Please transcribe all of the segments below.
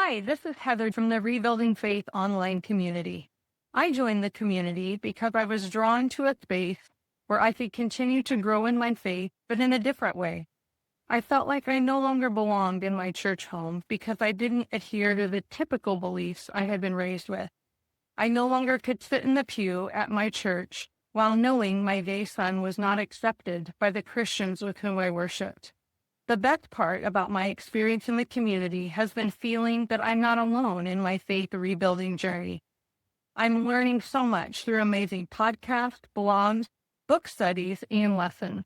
Hi, this is Heather from the Rebuilding Faith online community. I joined the community because I was drawn to a space where I could continue to grow in my faith, but in a different way. I felt like I no longer belonged in my church home because I didn't adhere to the typical beliefs I had been raised with. I no longer could sit in the pew at my church while knowing my gay son was not accepted by the Christians with whom I worshiped. The best part about my experience in the community has been feeling that I'm not alone in my faith rebuilding journey. I'm learning so much through amazing podcasts, blogs, book studies, and lessons.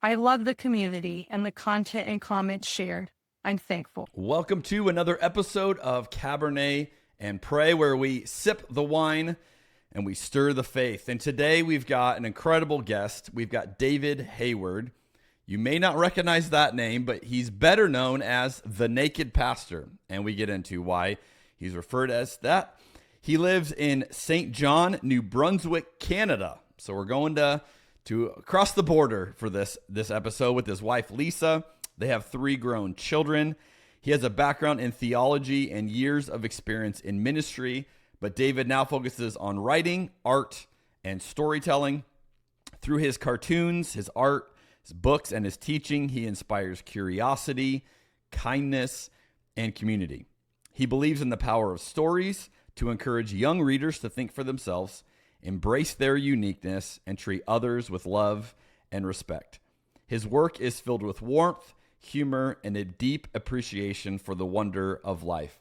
I love the community and the content and comments shared. I'm thankful. Welcome to another episode of Cabernet and Pray, where we sip the wine and we stir the faith. And today we've got an incredible guest. We've got David Hayward. You may not recognize that name, but he's better known as the Naked Pastor, and we get into why he's referred as that. He lives in St. John, New Brunswick, Canada. So we're going to cross the border for this episode with his wife, Lisa. They have 3 grown children. He has a background in theology and years of experience in ministry, but David now focuses on writing, art, and storytelling. Through his cartoons, his art, his books, and his teaching, he inspires curiosity, kindness, and community. He believes in the power of stories to encourage young readers to think for themselves, embrace their uniqueness, and treat others with love and respect. His work is filled with warmth, humor, and a deep appreciation for the wonder of life.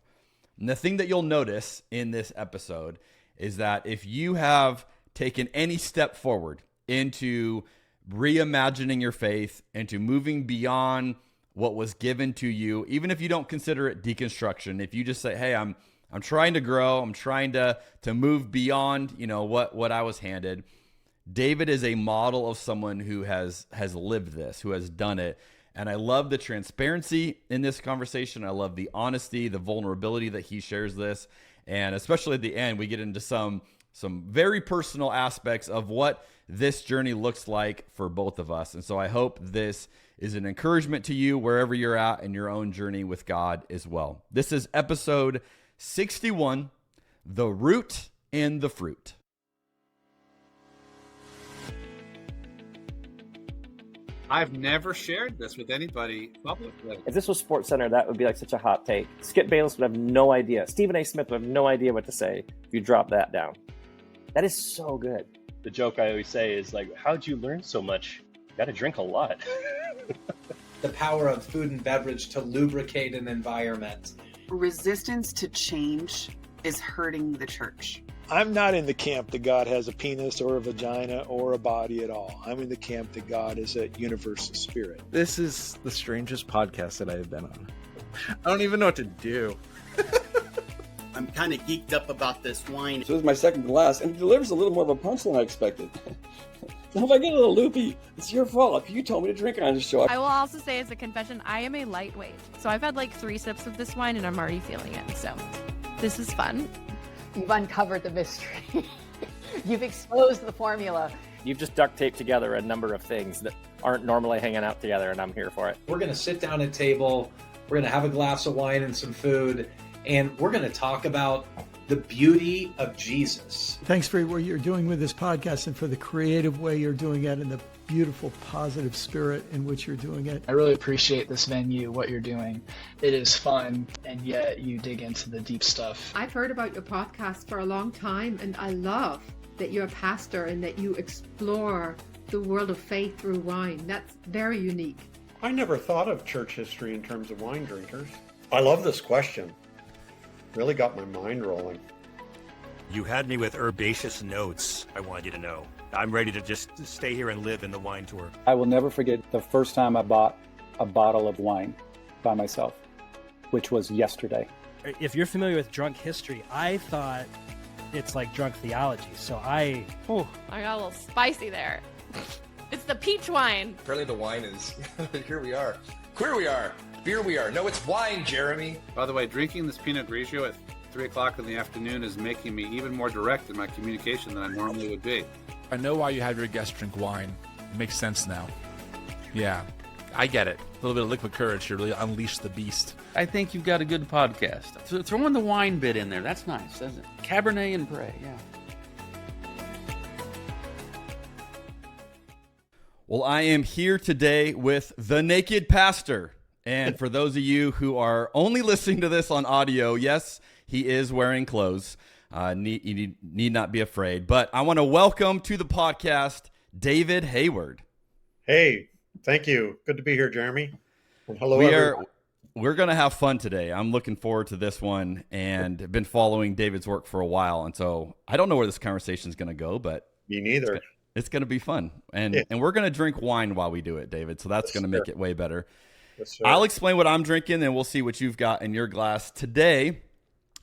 And the thing that you'll notice in this episode is that if you have taken any step forward into reimagining your faith, into moving beyond what was given to you, even if you don't consider it deconstruction, if you just say, hey, I'm trying to grow, I'm trying to move beyond, what I was handed. David is a model of someone who has lived this, who has done it. And I love the transparency in this conversation. I love the honesty, the vulnerability that he shares this. And especially at the end, we get into some very personal aspects of what this journey looks like for both of us. And so I hope this is an encouragement to you wherever you're at in your own journey with God as well. This is episode 61, The Root and the Fruit. I've never shared this with anybody publicly. If this was SportsCenter, that would be like such a hot take. Skip Bayless would have no idea. Stephen A. Smith would have no idea what to say if you drop that down. That is so good. The joke I always say is like, how'd you learn so much? You got to drink a lot. The power of food and beverage to lubricate an environment. Resistance to change is hurting the church. I'm not in the camp that God has a penis or a vagina or a body at all. I'm in the camp that God is a universal spirit. This is the strangest podcast that I have been on. I don't even know what to do. I'm kind of geeked up about this wine. So this is my second glass, and it delivers a little more of a punch than I expected. So if I get a little loopy, it's your fault. You told me to drink on the show. I will also say as a confession, I am a lightweight. So I've had like 3 sips of this wine and I'm already feeling it. So this is fun. You've uncovered the mystery. You've exposed the formula. You've just duct taped together a number of things that aren't normally hanging out together, and I'm here for it. We're going to sit down at a table. We're going to have a glass of wine and some food, and we're going to talk about the beauty of Jesus. Thanks for what you're doing with this podcast and for the creative way you're doing it and the beautiful, positive spirit in which you're doing it. I really appreciate this venue, what you're doing. It is fun, and yet you dig into the deep stuff. I've heard about your podcast for a long time, and I love that you're a pastor and that you explore the world of faith through wine. That's very unique. I never thought of church history in terms of wine drinkers. I love this question. Really got my mind rolling. You had me with herbaceous notes, I want you to know. I'm ready to just stay here and live in the wine tour. I will never forget the first time I bought a bottle of wine by myself, which was yesterday. If you're familiar with drunk history, I thought it's like drunk theology. So I got a little spicy there. It's the peach wine. Apparently the wine is, here we are. Queer we are. Beer we are. No, it's wine, Jeremy. By the way, drinking this Pinot Grigio at 3 o'clock in the afternoon is making me even more direct in my communication than I normally would be. I know why you have your guests drink wine. It makes sense now. Yeah. I get it. A little bit of liquid courage to really unleash the beast. I think you've got a good podcast. So throwing the wine bit in there, that's nice, doesn't it? Cabernet and pray, yeah. Well, I am here today with the Naked Pastor. And for those of you who are only listening to this on audio, yes, he is wearing clothes. You need not be afraid. But I want to welcome to the podcast, David Hayward. Hey, thank you. Good to be here, Jeremy. And hello, everyone. We're going to have fun today. I'm looking forward to this one and have been following David's work for a while. And so I don't know where this conversation is going to go, but me neither. It's going to be fun. And we're going to drink wine while we do it, David. So that's going to make it way better. Yes, I'll explain what I'm drinking and we'll see what you've got in your glass. Today,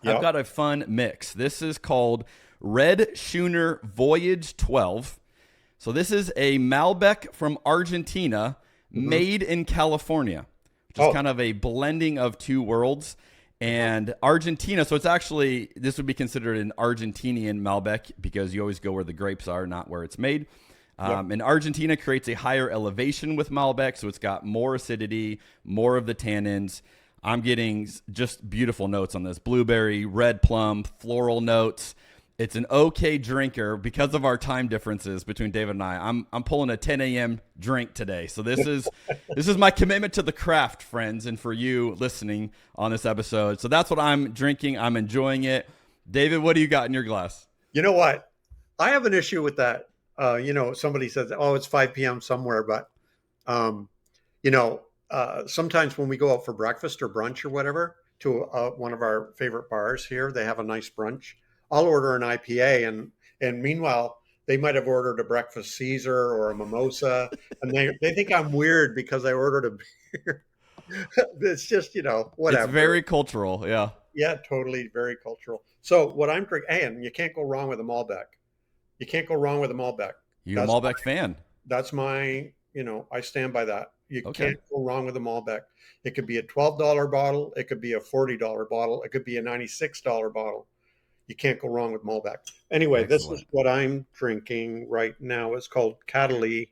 I've got a fun mix. This is called Red Schooner Voyage 12. So this is a Malbec from Argentina made in California, which is kind of a blending of two worlds. And Argentina, so it's actually, this would be considered an Argentinian Malbec because you always go where the grapes are, not where it's made. And Argentina creates a higher elevation with Malbec, so it's got more acidity, more of the tannins. I'm getting just beautiful notes on this. Blueberry, red plum, floral notes. It's an okay drinker because of our time differences between David and I. I'm pulling a 10 a.m. drink today. So this is my commitment to the craft, friends, and for you listening on this episode. So that's what I'm drinking. I'm enjoying it. David, what do you got in your glass? You know what? I have an issue with that. Somebody says, oh, it's 5 p.m. somewhere, but, sometimes when we go out for breakfast or brunch or whatever to one of our favorite bars here, they have a nice brunch. I'll order an IPA and meanwhile, they might have ordered a breakfast Caesar or a mimosa and they think I'm weird because I ordered a beer. It's just, whatever. It's very cultural. Yeah. Yeah, totally. Very cultural. So what I'm drinking, and you can't go wrong with a Malbec. You can't go wrong with a Malbec. You're a Malbec fan. That's my, I stand by that. You can't go wrong with a Malbec. It could be a $12 bottle. It could be a $40 bottle. It could be a $96 bottle. You can't go wrong with Malbec. Anyway, Excellent. This is what I'm drinking right now. It's called Cataly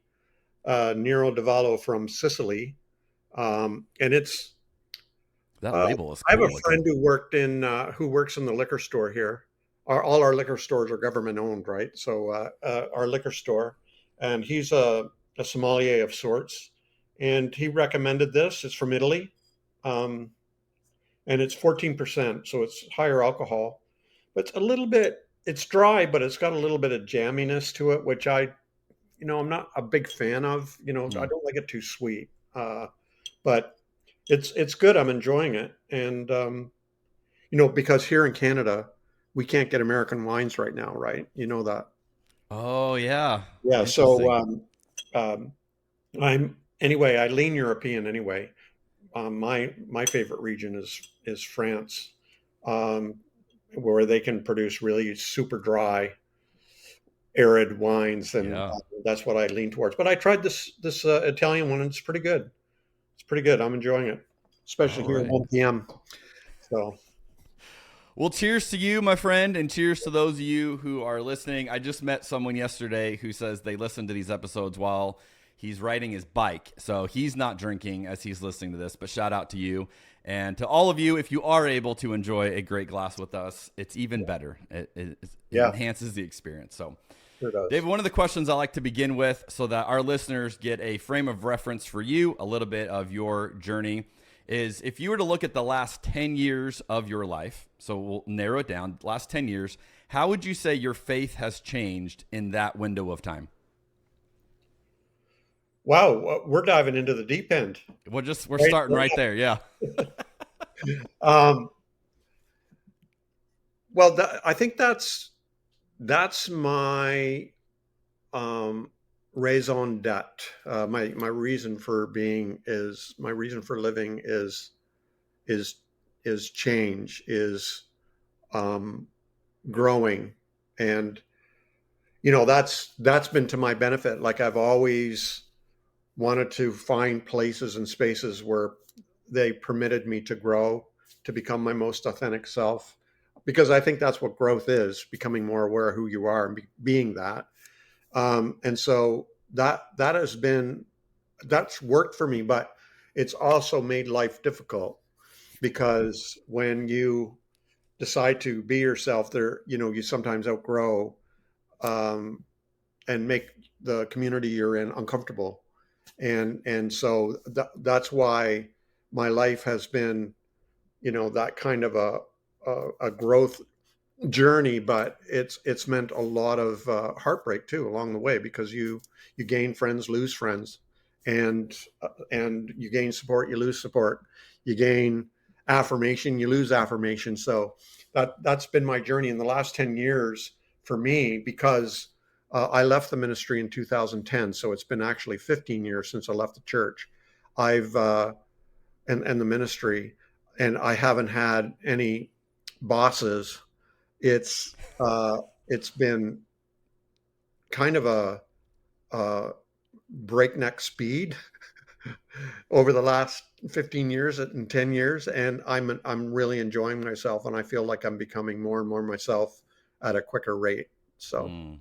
Nero d'Avallo from Sicily. And it's... That label is cool. I have a friend who works in the liquor store here. All our liquor stores are government owned, right? So our liquor store, and he's a sommelier of sorts, and he recommended this. It's from Italy, and it's 14%, so it's higher alcohol. But it's dry, but it's got a little bit of jamminess to it, which I'm not a big fan of. I don't like it too sweet, but it's good. I'm enjoying it, and because here in Canada, we can't get American wines right now, right? You know that. Oh yeah. Yeah. So I lean European anyway. My favorite region is France, where they can produce really super dry, arid wines, and that's what I lean towards. But I tried this Italian one, and it's pretty good. It's pretty good. I'm enjoying it, especially here at 1 p.m. So. Well, cheers to you, my friend, and cheers to those of you who are listening. I just met someone yesterday who says they listen to these episodes while he's riding his bike. So he's not drinking as he's listening to this, but shout out to you. And to all of you, if you are able to enjoy a great glass with us, it's even better. It enhances the experience. So, sure does. David, one of the questions I like to begin with so that our listeners get a frame of reference for you, a little bit of your journey, is if you were to look at the last 10 years of your life, so we'll narrow it down, last 10 years, how would you say your faith has changed in that window of time? Wow, we're diving into the deep end. We're starting right there, yeah. I think that's my raison d'etre. My reason for being my reason for living is change, is growing, and that's been to my benefit. Like I've always wanted to find places and spaces where they permitted me to grow, to become my most authentic self, because I think that's what growth is: becoming more aware of who you are and being that. And so that has been that's worked for me, but it's also made life difficult, because when you decide to be yourself, you sometimes outgrow, and make the community you're in uncomfortable. And so that's why my life has been, that kind of a growth journey, but it's meant a lot of heartbreak too along the way, because you gain friends, lose friends, and you gain support, you lose support, you gain affirmation, you lose affirmation. So that's been my journey in the last 10 years for me, because I left the ministry in 2010, so it's been actually 15 years since I left the church. I've and the ministry, and I haven't had any bosses. It's been kind of a breakneck speed over the last 15 years and 10 years, and I'm really enjoying myself, and I feel like I'm becoming more and more myself at a quicker rate. So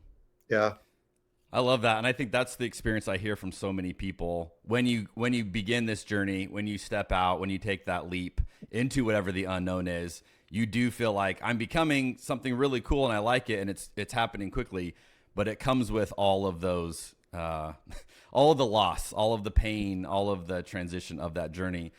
yeah. I love that. And I think that's the experience I hear from so many people. When you begin this journey, when you step out, when you take that leap into whatever the unknown is, you do feel like I'm becoming something really cool and I like it, and it's happening quickly, but it comes with all of those, all of the loss, all of the pain, all of the transition of that journey.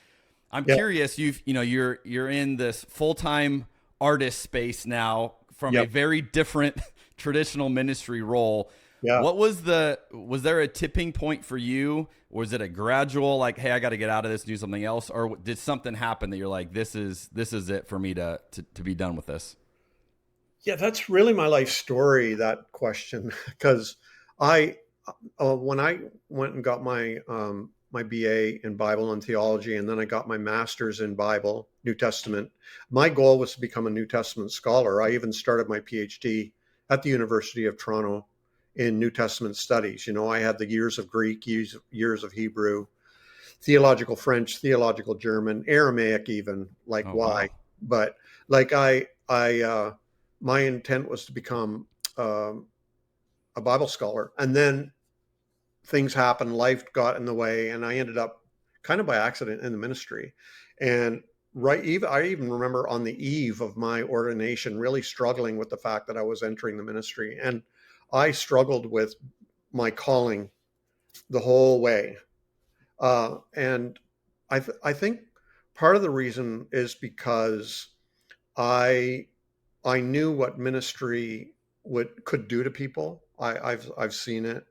I'm curious, you're in this full-time artist space now from a very different traditional ministry role. Yeah. What was there a tipping point for you? Was it a gradual, like, hey, I got to get out of this, do something else? Or did something happen that you're like, this is it for me to be done with this? Yeah, that's really my life story, that question, because when I went and got my my BA in Bible and theology, and then I got my master's in Bible, New Testament, my goal was to become a New Testament scholar. I even started my PhD at the University of Toronto in New Testament studies. I had the years of Greek, years of Hebrew, theological French, theological German, Aramaic even, like why? Wow. But like I my intent was to become a Bible scholar, and then things happened, life got in the way, and I ended up kind of by accident in the ministry. And I even remember on the eve of my ordination really struggling with the fact that I was entering the ministry, and I struggled with my calling the whole way. And I think part of the reason is because I knew what ministry could do to people. I've seen it.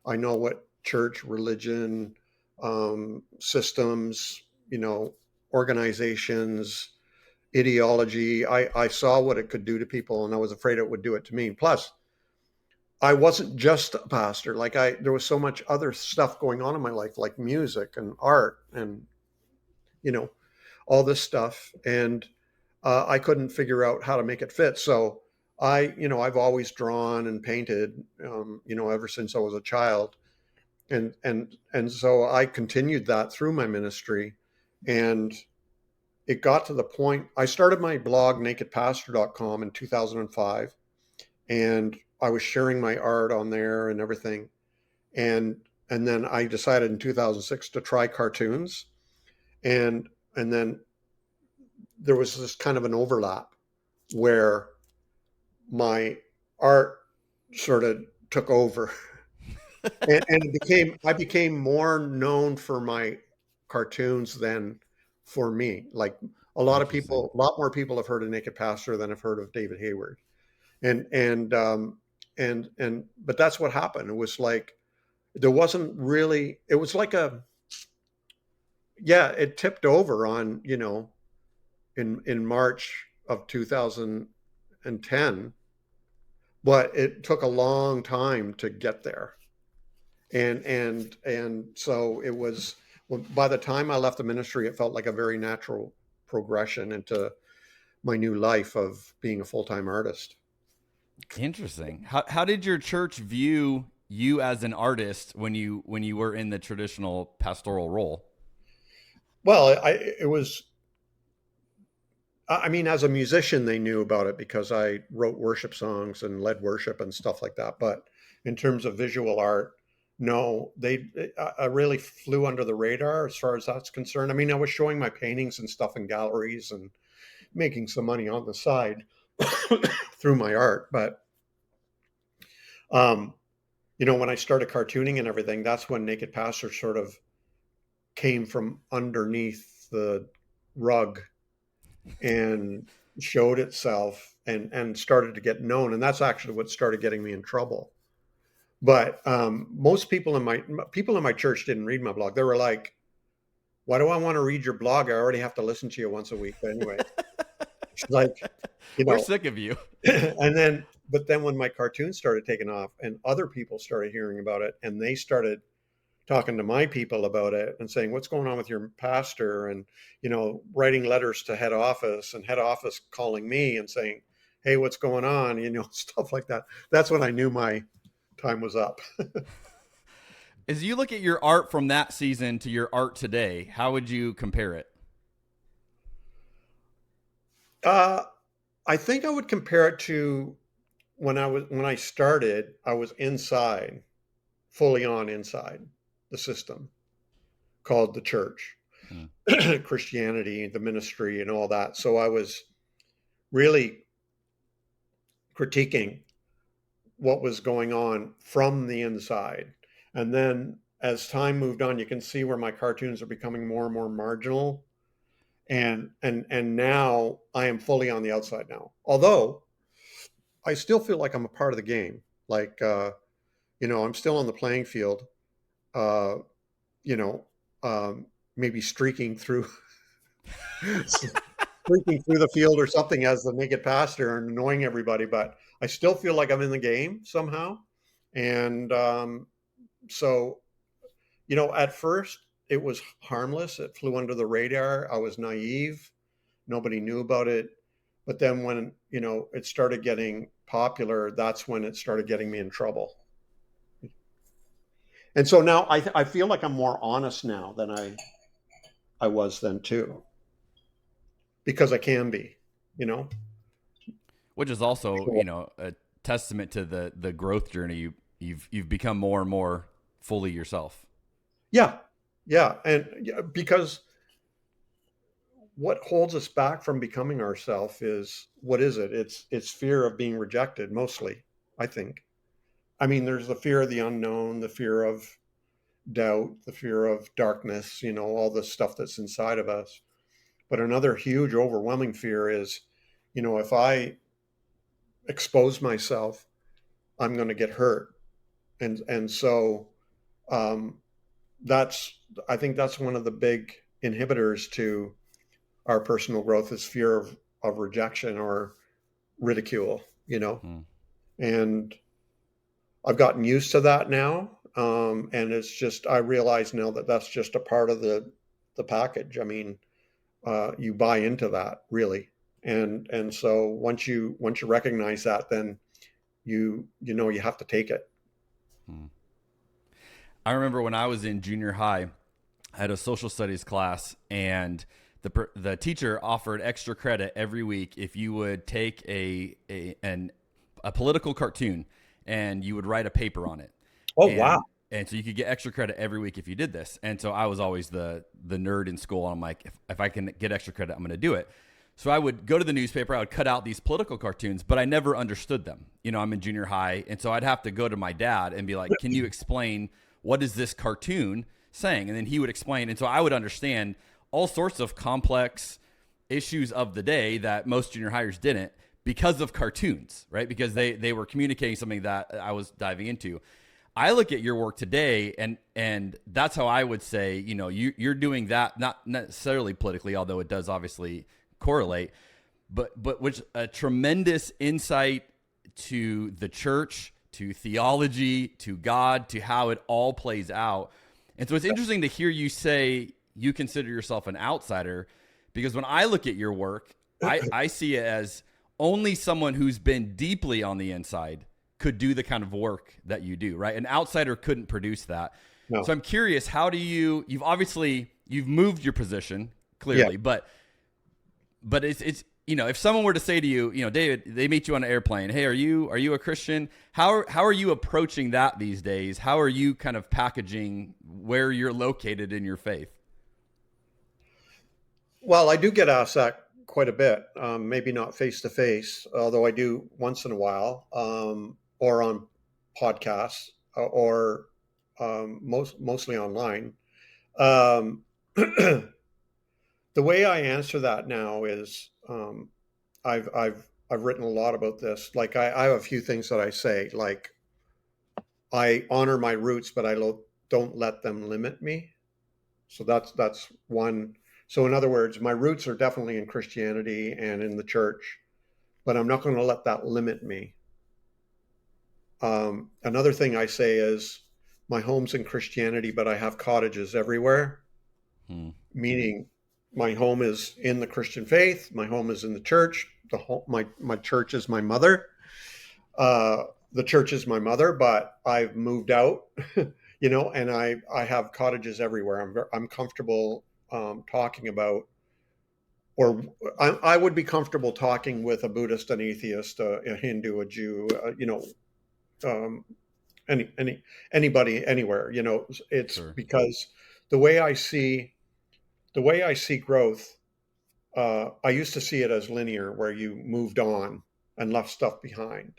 I know what church, religion, systems, organizations, ideology. I saw what it could do to people, and I was afraid it would do it to me. Plus, I wasn't just a pastor. There was so much other stuff going on in my life, like music and art and, all this stuff. And I couldn't figure out how to make it fit. So I've always drawn and painted, ever since I was a child. And so I continued that through my ministry. And it got to the point, I started my blog, nakedpastor.com, in 2005. And I was sharing my art on there and everything. And then I decided in 2006 to try cartoons. And then there was this kind of an overlap where my art sort of took over. I became more known for my cartoons than for me. Like a lot more people have heard of Naked Pastor than have heard of David Hayward. But that's what happened. It was like, there wasn't really, it was like it tipped over on, in March of 2010, but it took a long time to get there. And so it was, by the time I left the ministry, it felt like a very natural progression into my new life of being a full-time artist. Interesting. How did your church view you as an artist when you were in the traditional pastoral role? Well, as a musician, they knew about it because I wrote worship songs and led worship and stuff like that. But in terms of visual art, no, I really flew under the radar as far as that's concerned. I mean, I was showing my paintings and stuff in galleries and making some money on the side through my art. But, when I started cartooning and everything, that's when Naked Pastor sort of came from underneath the rug and showed itself and started to get known. And that's actually what started getting me in trouble. But most people in my church didn't read my blog. They were like, why do I want to read your blog? I already have to listen to you once a week. But anyway, it's like, we're sick of you. But then when my cartoons started taking off and other people started hearing about it, and they started talking to my people about it and saying, what's going on with your pastor? And, writing letters to head office and head office calling me and saying, hey, what's going on? Stuff like that. That's when I knew my time was up. As you look at your art from that season to your art today, how would you compare it? I think I would compare it to when I started, I was inside, fully on inside the system called the church, Christianity, the ministry, and all that. So I was really critiquing what was going on from the inside. And then as time moved on, you can see where my cartoons are becoming more and more marginal. And now I am fully on the outside now. Although I still feel like I'm a part of the game. Like, I'm still on the playing field, maybe streaking through the field or something as the naked pastor and annoying everybody, but I still feel like I'm in the game somehow. And so, at first it was harmless. It flew under the radar. I was naive. Nobody knew about it. But then when, it started getting popular, that's when it started getting me in trouble. And so now I feel like I'm more honest now than I was then too, because I can be, Which is also, a testament to the growth journey. You've become more and more fully yourself. Yeah. And because what holds us back from becoming ourselves is, what is it? It's fear of being rejected, mostly, I think. I mean, there's the fear of the unknown, the fear of doubt, the fear of darkness, all the stuff that's inside of us. But another huge, overwhelming fear is, if I expose myself, I'm going to get hurt. And so I think that's one of the big inhibitors to our personal growth is fear of rejection or ridicule, and I've gotten used to that now. And it's just, I realize now that that's just a part of the package. I mean, you buy into that really. And so once you recognize that, then you have to take it. I remember when I was in junior high, I had a social studies class, and the teacher offered extra credit every week if you would take a political cartoon and you would write a paper on it. Oh, wow. And so you could get extra credit every week if you did this. And so I was always the nerd in school. And I'm like, if I can get extra credit, I'm going to do it. So I would go to the newspaper, I would cut out these political cartoons, but I never understood them. I'm in junior high. And so I'd have to go to my dad and be like, can you explain what is this cartoon saying? And then he would explain. And so I would understand all sorts of complex issues of the day that most junior highers didn't because of cartoons, right? Because they were communicating something that I was diving into. I look at your work today, and that's how I would say, you're doing that, not necessarily politically, although it does obviously correlate, but which a tremendous insight to the church, to theology, to God, to how it all plays out. And so it's interesting to hear you say you consider yourself an outsider, because when I look at your work, I see it as only someone who's been deeply on the inside could do the kind of work that you do, right? An outsider couldn't produce that. No. So I'm curious, how do you've moved your position clearly, yeah. but if someone were to say to you, David, they meet you on an airplane. Hey, are you a Christian? How are you approaching that these days? How are you kind of packaging where you're located in your faith? Well, I do get asked that quite a bit. Maybe not face to face, although I do once in a while, or on podcasts, or mostly online. The way I answer that now is, I've written a lot about this. Like I have a few things that I say, like I honor my roots, but I don't let them limit me. So that's one. So in other words, my roots are definitely in Christianity and in the church, but I'm not going to let that limit me. Another thing I say is my home's in Christianity, but I have cottages everywhere, meaning my home is in the Christian faith. My home is in the church. My church is my mother. The church is my mother, but I've moved out, and I have cottages everywhere. I'm comfortable talking about, or I would be comfortable talking with a Buddhist, an atheist, a Hindu, a Jew, anybody, anywhere. It's sure. Because the way I see growth, I used to see it as linear, where you moved on and left stuff behind.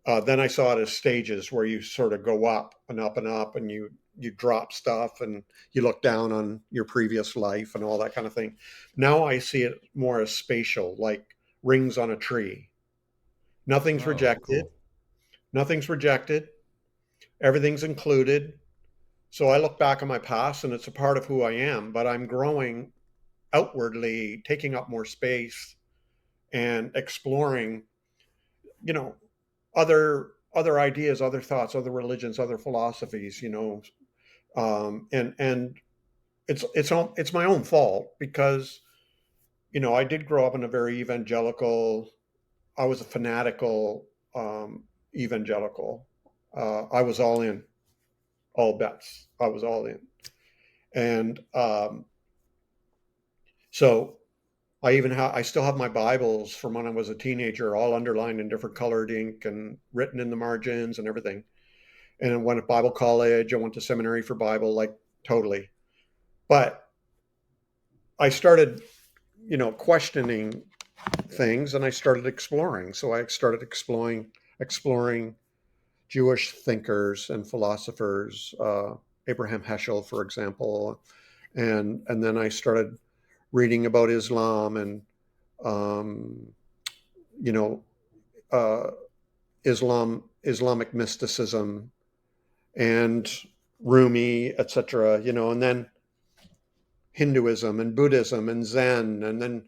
Then I saw it as stages, where you sort of go up and up and up, and you drop stuff and you look down on your previous life and all that kind of thing. Now I see it more as spatial, like rings on a tree. Nothing's rejected. Cool. Nothing's rejected. Everything's included. So I look back on my past and it's a part of who I am, but I'm growing outwardly, taking up more space and exploring, other ideas, other thoughts, other religions, other philosophies, and it's my own fault because, I did grow up in a very evangelical. I was a fanatical evangelical. I was all in, all bets. I was all in, and so I still have my Bibles from when I was a teenager, all underlined in different colored ink and written in the margins and everything. And I went to Bible college. I went to seminary for Bible, like totally. But I started, questioning things, and I started exploring. So I started exploring Jewish thinkers and philosophers, Abraham Heschel, for example, and then I started reading about Islam and, Islamic mysticism and Rumi, etc., and then Hinduism and Buddhism and Zen, and then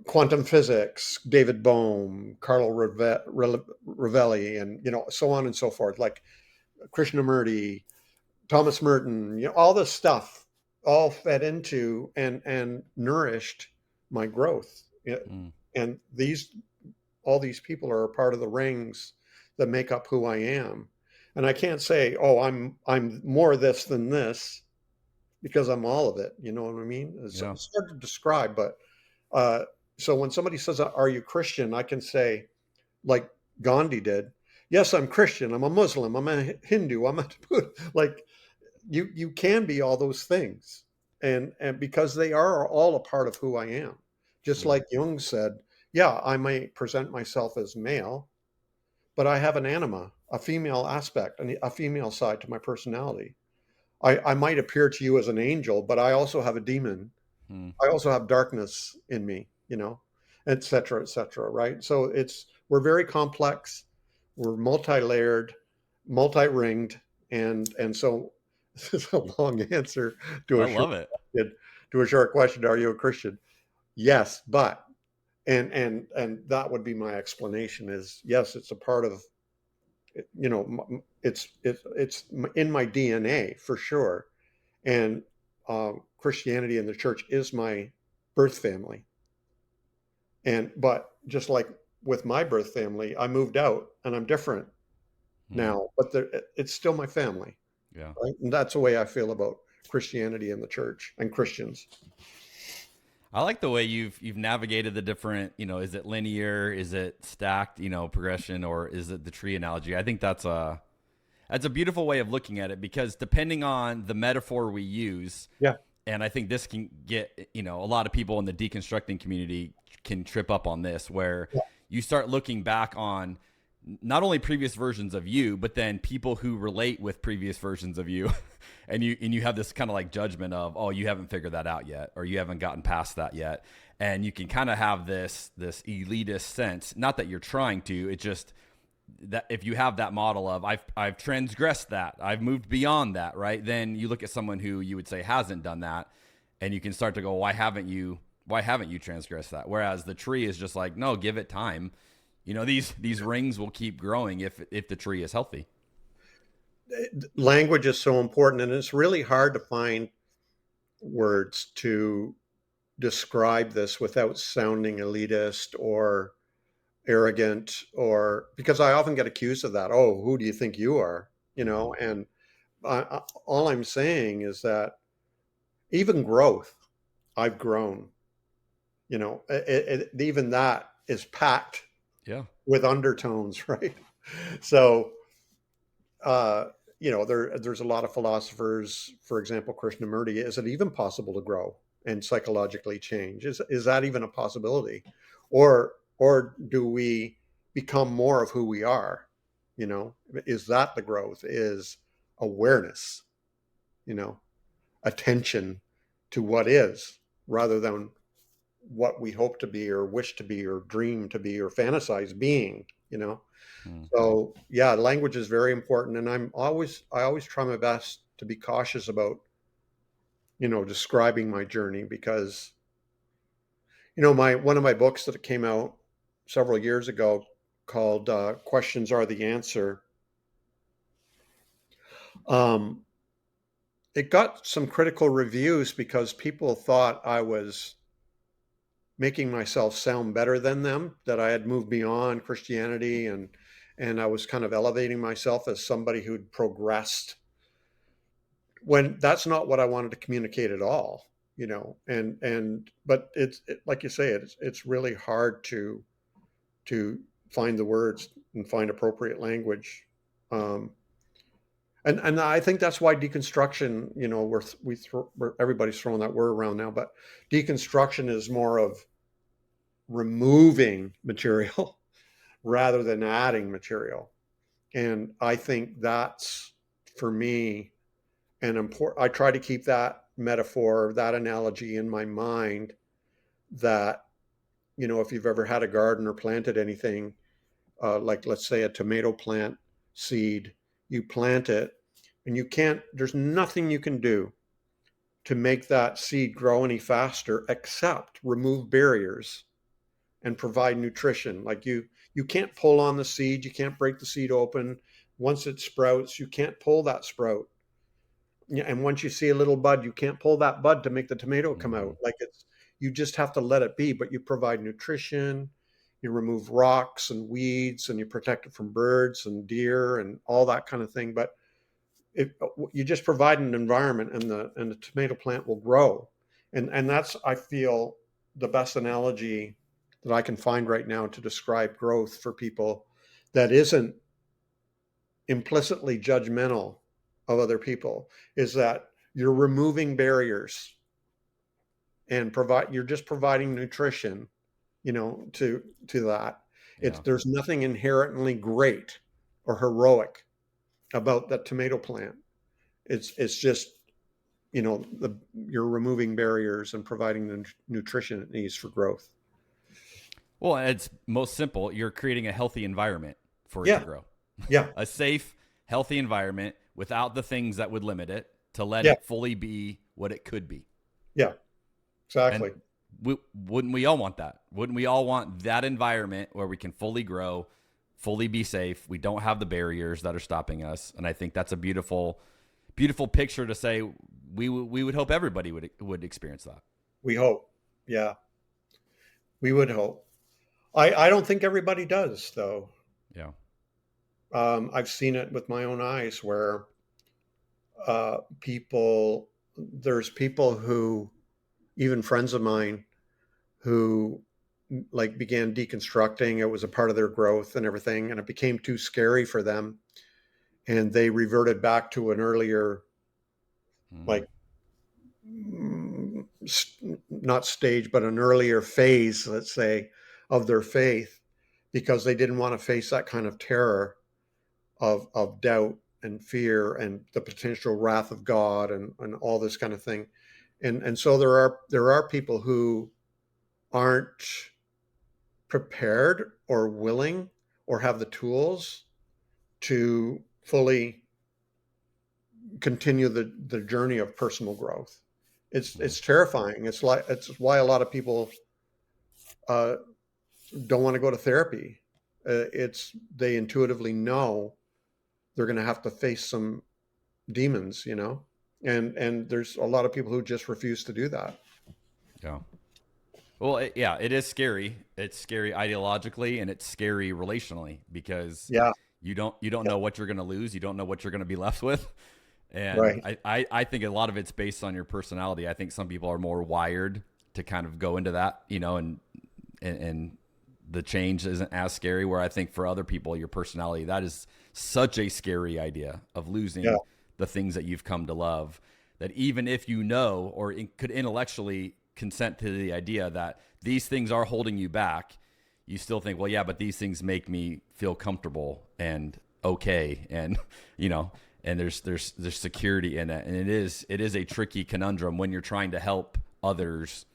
quantum physics, David Bohm, Carlo Rovelli, and, so on and so forth, like Krishnamurti, Thomas Merton, all this stuff all fed into and nourished my growth. And all these people are a part of the rings that make up who I am. And I can't say, oh, I'm more this than this, because I'm all of it. You know what I mean? It's hard to describe, but so when somebody says, are you Christian? I can say, like Gandhi did, yes, I'm Christian, I'm a Muslim, I'm a Hindu, I'm a Buddha. Like, you can be all those things, and because they are all a part of who I am. Just like Jung said, yeah, I may present myself as male, but I have an anima, a female aspect, and a female side to my personality. I might appear to you as an angel, but I also have a demon. I also have darkness in me, et cetera, right? So we're very complex, we're multi-layered, multi-ringed, and so this is a long answer to a short question. Are you a Christian? Yes, but and that would be my explanation. Is yes, it's a part of, it's in my DNA for sure, and Christianity and the church is my birth family. But just like with my birth family, I moved out and I'm different now, but it's still my family. Yeah. Right? And that's the way I feel about Christianity and the church and Christians. I like the way you've navigated the different, is it linear, is it stacked, progression, or is it the tree analogy? I think that's a beautiful way of looking at it, because depending on the metaphor we use, and I think this can get, a lot of people in the deconstructing community can trip up on this, where you start looking back on not only previous versions of you, but then people who relate with previous versions of you. and you have this kind of like judgment of, oh, you haven't figured that out yet, or you haven't gotten past that yet. And you can kind of have this elitist sense, not that you're trying to, it's just that if you have that model of I've transgressed that, I've moved beyond that, right? Then you look at someone who you would say hasn't done that, and you can start to go, why haven't you transgressed that? Whereas the tree is just like, no, give it time. These rings will keep growing if the tree is healthy. Language is so important, and it's really hard to find words to describe this without sounding elitist or arrogant, or because I often get accused of that. Oh, who do you think you are? And all I'm saying is that even growth, I've grown. Even that is packed with undertones, right? So, there's a lot of philosophers, for example, Krishnamurti, is it even possible to grow and psychologically change? Is that even a possibility? Or do we become more of who we are? Is that the growth? Is awareness, attention to what is, rather than what we hope to be or wish to be or dream to be or fantasize being, So language is very important. And I always try my best to be cautious about, describing my journey, because, one of my books that came out several years ago called Questions Are the Answer. It got some critical reviews because people thought I was making myself sound better than them, that I had moved beyond Christianity and I was kind of elevating myself as somebody who'd progressed, when that's not what I wanted to communicate at all, but it's like you say, it's really hard to find the words and find appropriate language. And I think that's why deconstruction, everybody's throwing that word around now, but deconstruction is more of removing material rather than adding material. And I think that's, for me, an important, I try to keep that metaphor, that analogy in my mind, that, if you've ever had a garden or planted anything, like let's say a tomato plant seed, you plant it and there's nothing you can do to make that seed grow any faster except remove barriers and provide nutrition. Like you can't pull on the seed, you can't break the seed open. Once it sprouts, you can't pull that sprout. And once you see a little bud, you can't pull that bud to make the tomato come out. Like you just have to let it be, but you provide nutrition, you remove rocks and weeds, and you protect it from birds and deer and all that kind of thing. But you just provide an environment, and the tomato plant will grow. And that's, I feel, the best analogy that I can find right now to describe growth for people that isn't implicitly judgmental of other people, is that you're removing barriers and you're just providing nutrition, to that. There's nothing inherently great or heroic about that tomato plant. It's just, you're removing barriers and providing the nutrition it needs for growth. Well, it's most simple. You're creating a healthy environment for it to grow. Yeah. A safe, healthy environment without the things that would limit it, to let it fully be what it could be. Yeah, exactly. Wouldn't we all want that? Wouldn't we all want that environment where we can fully grow, fully be safe? We don't have the barriers that are stopping us. And I think that's a beautiful, beautiful picture to say we would hope everybody would experience that. We hope. Yeah, we would hope. I don't think everybody does, though. Yeah. I've seen it with my own eyes where there's people who, even friends of mine, who like began deconstructing. It was a part of their growth and everything, and it became too scary for them, and they reverted back to an earlier, like, not stage, but an earlier phase, let's say, of their faith, because they didn't want to face that kind of terror of doubt and fear and the potential wrath of God and all this kind of thing. And so there are people who aren't prepared or willing or have the tools to fully continue the journey of personal growth. It's terrifying. It's why a lot of people don't want to go to therapy. They intuitively know they're going to have to face some demons, and there's a lot of people who just refuse to do that. Yeah. Well, it is scary. It's scary ideologically, and it's scary relationally, because you don't know what you're going to lose. You don't know what you're going to be left with. And right. I think a lot of it's based on your personality. I think some people are more wired to kind of go into that, and the change isn't as scary, where I think for other people, your personality, that is such a scary idea of losing the things that you've come to love, that even if you know, or could intellectually consent to the idea that these things are holding you back, you still think, well, yeah, but these things make me feel comfortable and okay. And, and there's security in it. And it is a tricky conundrum when you're trying to help others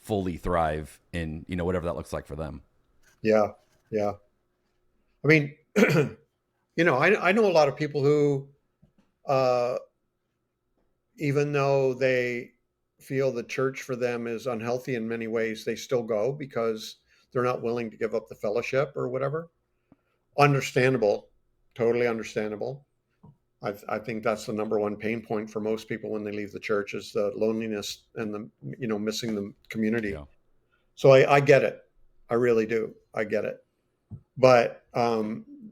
fully thrive in, whatever that looks like for them. Yeah. Yeah. I mean, I know a lot of people who, even though they feel the church for them is unhealthy in many ways, they still go because they're not willing to give up the fellowship or whatever. Understandable. Totally understandable. I think that's the number one pain point for most people when they leave the church, is the loneliness and the, missing the community. Yeah. So I get it. I really do. I get it. But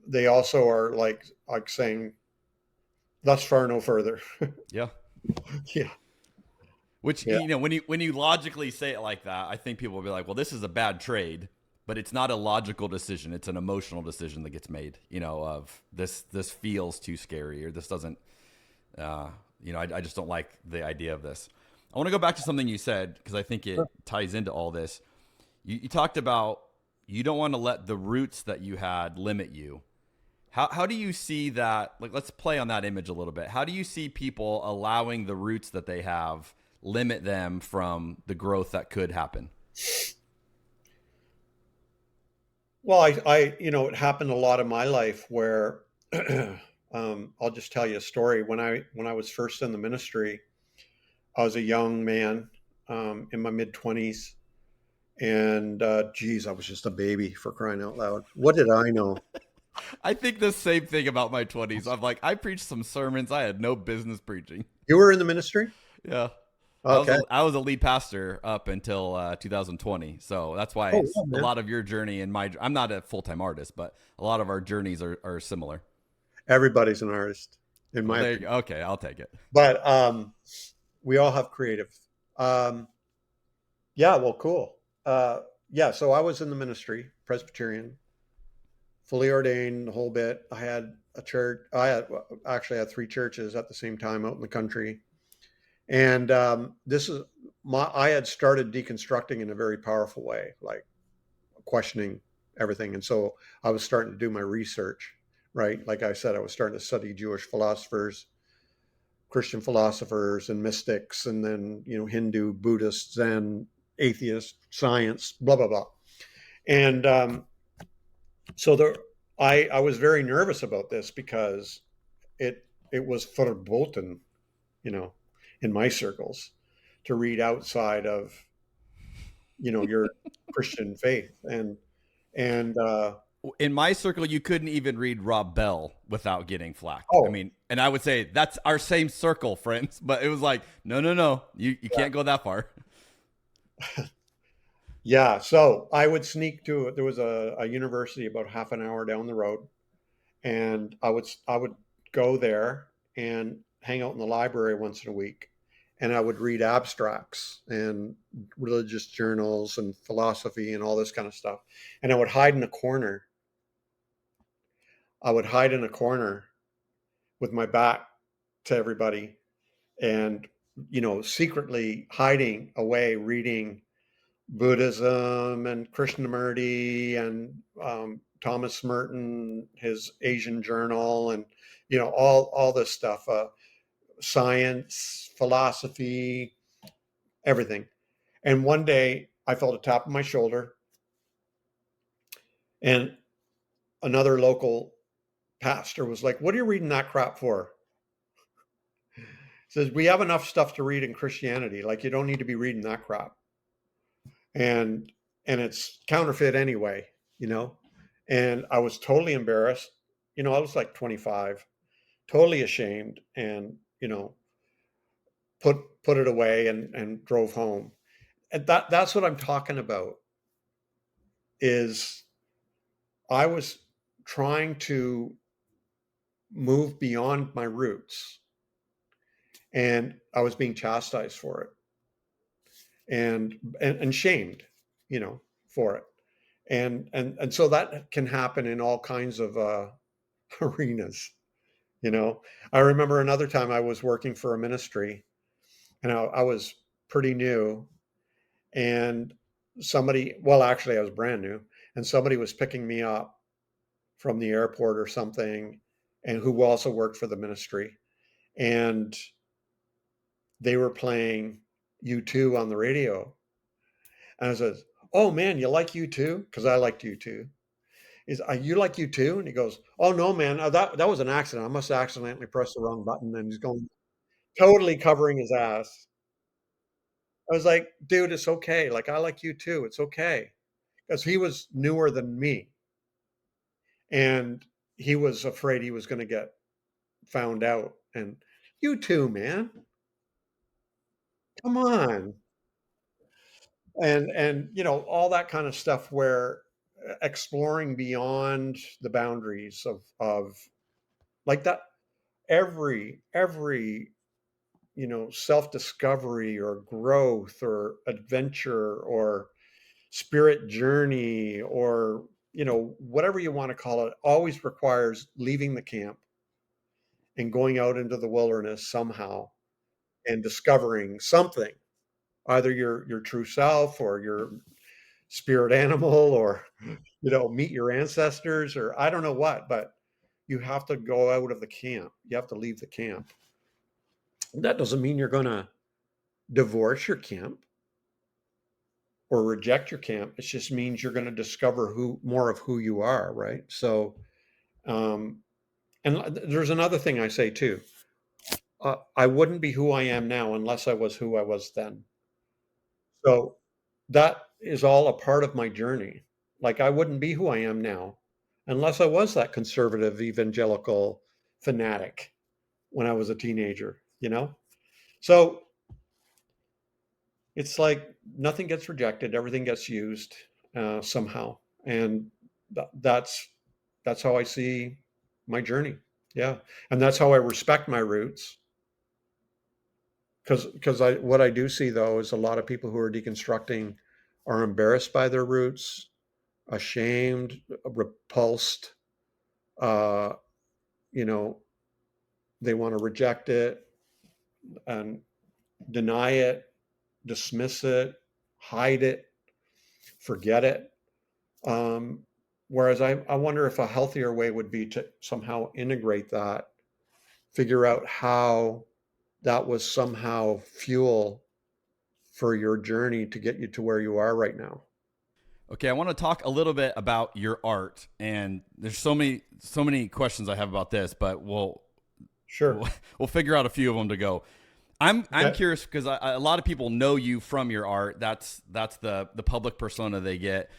they also are like saying, thus far, no further. Yeah. Yeah. Which, when you logically say it like that, I think people will be like, well, this is a bad trade, but it's not a logical decision. It's an emotional decision that gets made, of this feels too scary, or this doesn't, I just don't like the idea of this. I want to go back to something you said, because I think it ties into all this. You talked about, you don't want to let the roots that you had limit you. How do you see that? Like, let's play on that image a little bit. How do you see people allowing the roots that they have limit them from the growth that could happen? Well, it happened a lot in my life where, I'll just tell you a story. When I was first in the ministry, I was a young man, in my mid-20s. And, I was just a baby, for crying out loud. What did I know? I think the same thing about my 20s. I'm like, I preached some sermons I had no business preaching. You were in the ministry? Yeah. Okay. I was a lead pastor up until 2020. So that's why a lot of your journey and I'm not a full-time artist, but a lot of our journeys are similar. Everybody's an artist in my opinion. Okay, I'll take it. But we all have creative. Yeah, well, cool. So I was in the ministry, Presbyterian, fully ordained, the whole bit. I had a church. I had 3 churches at the same time out in the country. And I had started deconstructing in a very powerful way, like questioning everything. And so I was starting to do my research, right? Like I said, I was starting to study Jewish philosophers, Christian philosophers and mystics, and then, Hindu, Buddhist, Zen, atheist, science, blah, blah, blah. And I was very nervous about this because it was verboten, in my circles, to read outside of, your Christian faith. And in my circle, you couldn't even read Rob Bell without getting flack. Oh. I mean, and I would say that's our same circle, friends. But it was like, no, you can't go that far. Yeah. So I would sneak to it. There was a university about half an hour down the road, and I would go there and hang out in the library once in a week and I would read abstracts and religious journals and philosophy and all this kind of stuff. And I would hide in a corner. I would hide in a corner with my back to everybody and, secretly hiding away, reading Buddhism and Krishnamurti and Thomas Merton, his Asian Journal, and, all this stuff, science, philosophy, everything. And one day I felt a tap on my shoulder, and another local pastor was like, "What are you reading that crap for?" He says, "We have enough stuff to read in Christianity. Like, you don't need to be reading that crap. And it's counterfeit anyway, And I was totally embarrassed. I was like 25, totally ashamed, and, put it away and drove home. And that's what I'm talking about, is I was trying to move beyond my roots, and I was being chastised for it and shamed, for it. And so that can happen in all kinds of arenas. I remember another time I was working for a ministry, and I was pretty new, and actually I was brand new, and somebody was picking me up from the airport or something, and who also worked for the ministry, and they were playing U2 on the radio. And I said, "Oh man, you like U2?" Because I liked U2. You like U2? And he goes, "Oh no, man, that was an accident. I must have accidentally pressed the wrong button." And he's going, totally covering his ass. I was like, "Dude, it's okay. Like, I like U2. It's okay." Because he was newer than me, and he was afraid he was going to get found out. And U2, man, come on. And all that kind of stuff, where exploring beyond the boundaries of like that, every self-discovery or growth or adventure or spirit journey, or whatever you want to call it, always requires leaving the camp and going out into the wilderness somehow and discovering something, either your true self or your spirit animal, or meet your ancestors, or I don't know what, but you have to go out of the camp. You have to leave the camp. That doesn't mean you're going to divorce your camp or reject your camp. It just means you're going to discover more of who you are, right? So, and there's another thing I say too. I wouldn't be who I am now unless I was who I was then. So that is all a part of my journey. Like, I wouldn't be who I am now unless I was that conservative evangelical fanatic when I was a teenager, So it's like nothing gets rejected, everything gets used somehow. And that's how I see my journey. Yeah. And that's how I respect my roots. Because what I do see, though, is a lot of people who are deconstructing are embarrassed by their roots, ashamed, repulsed. They want to reject it and deny it, dismiss it, hide it, forget it. Whereas I wonder if a healthier way would be to somehow integrate that, figure out how that was somehow fuel for your journey to get you to where you are right now. Okay, I want to talk a little bit about your art, and there's so many questions I have about this, but we'll figure out a few of them to go. I'm curious because a lot of people know you from your art. That's the public persona they get.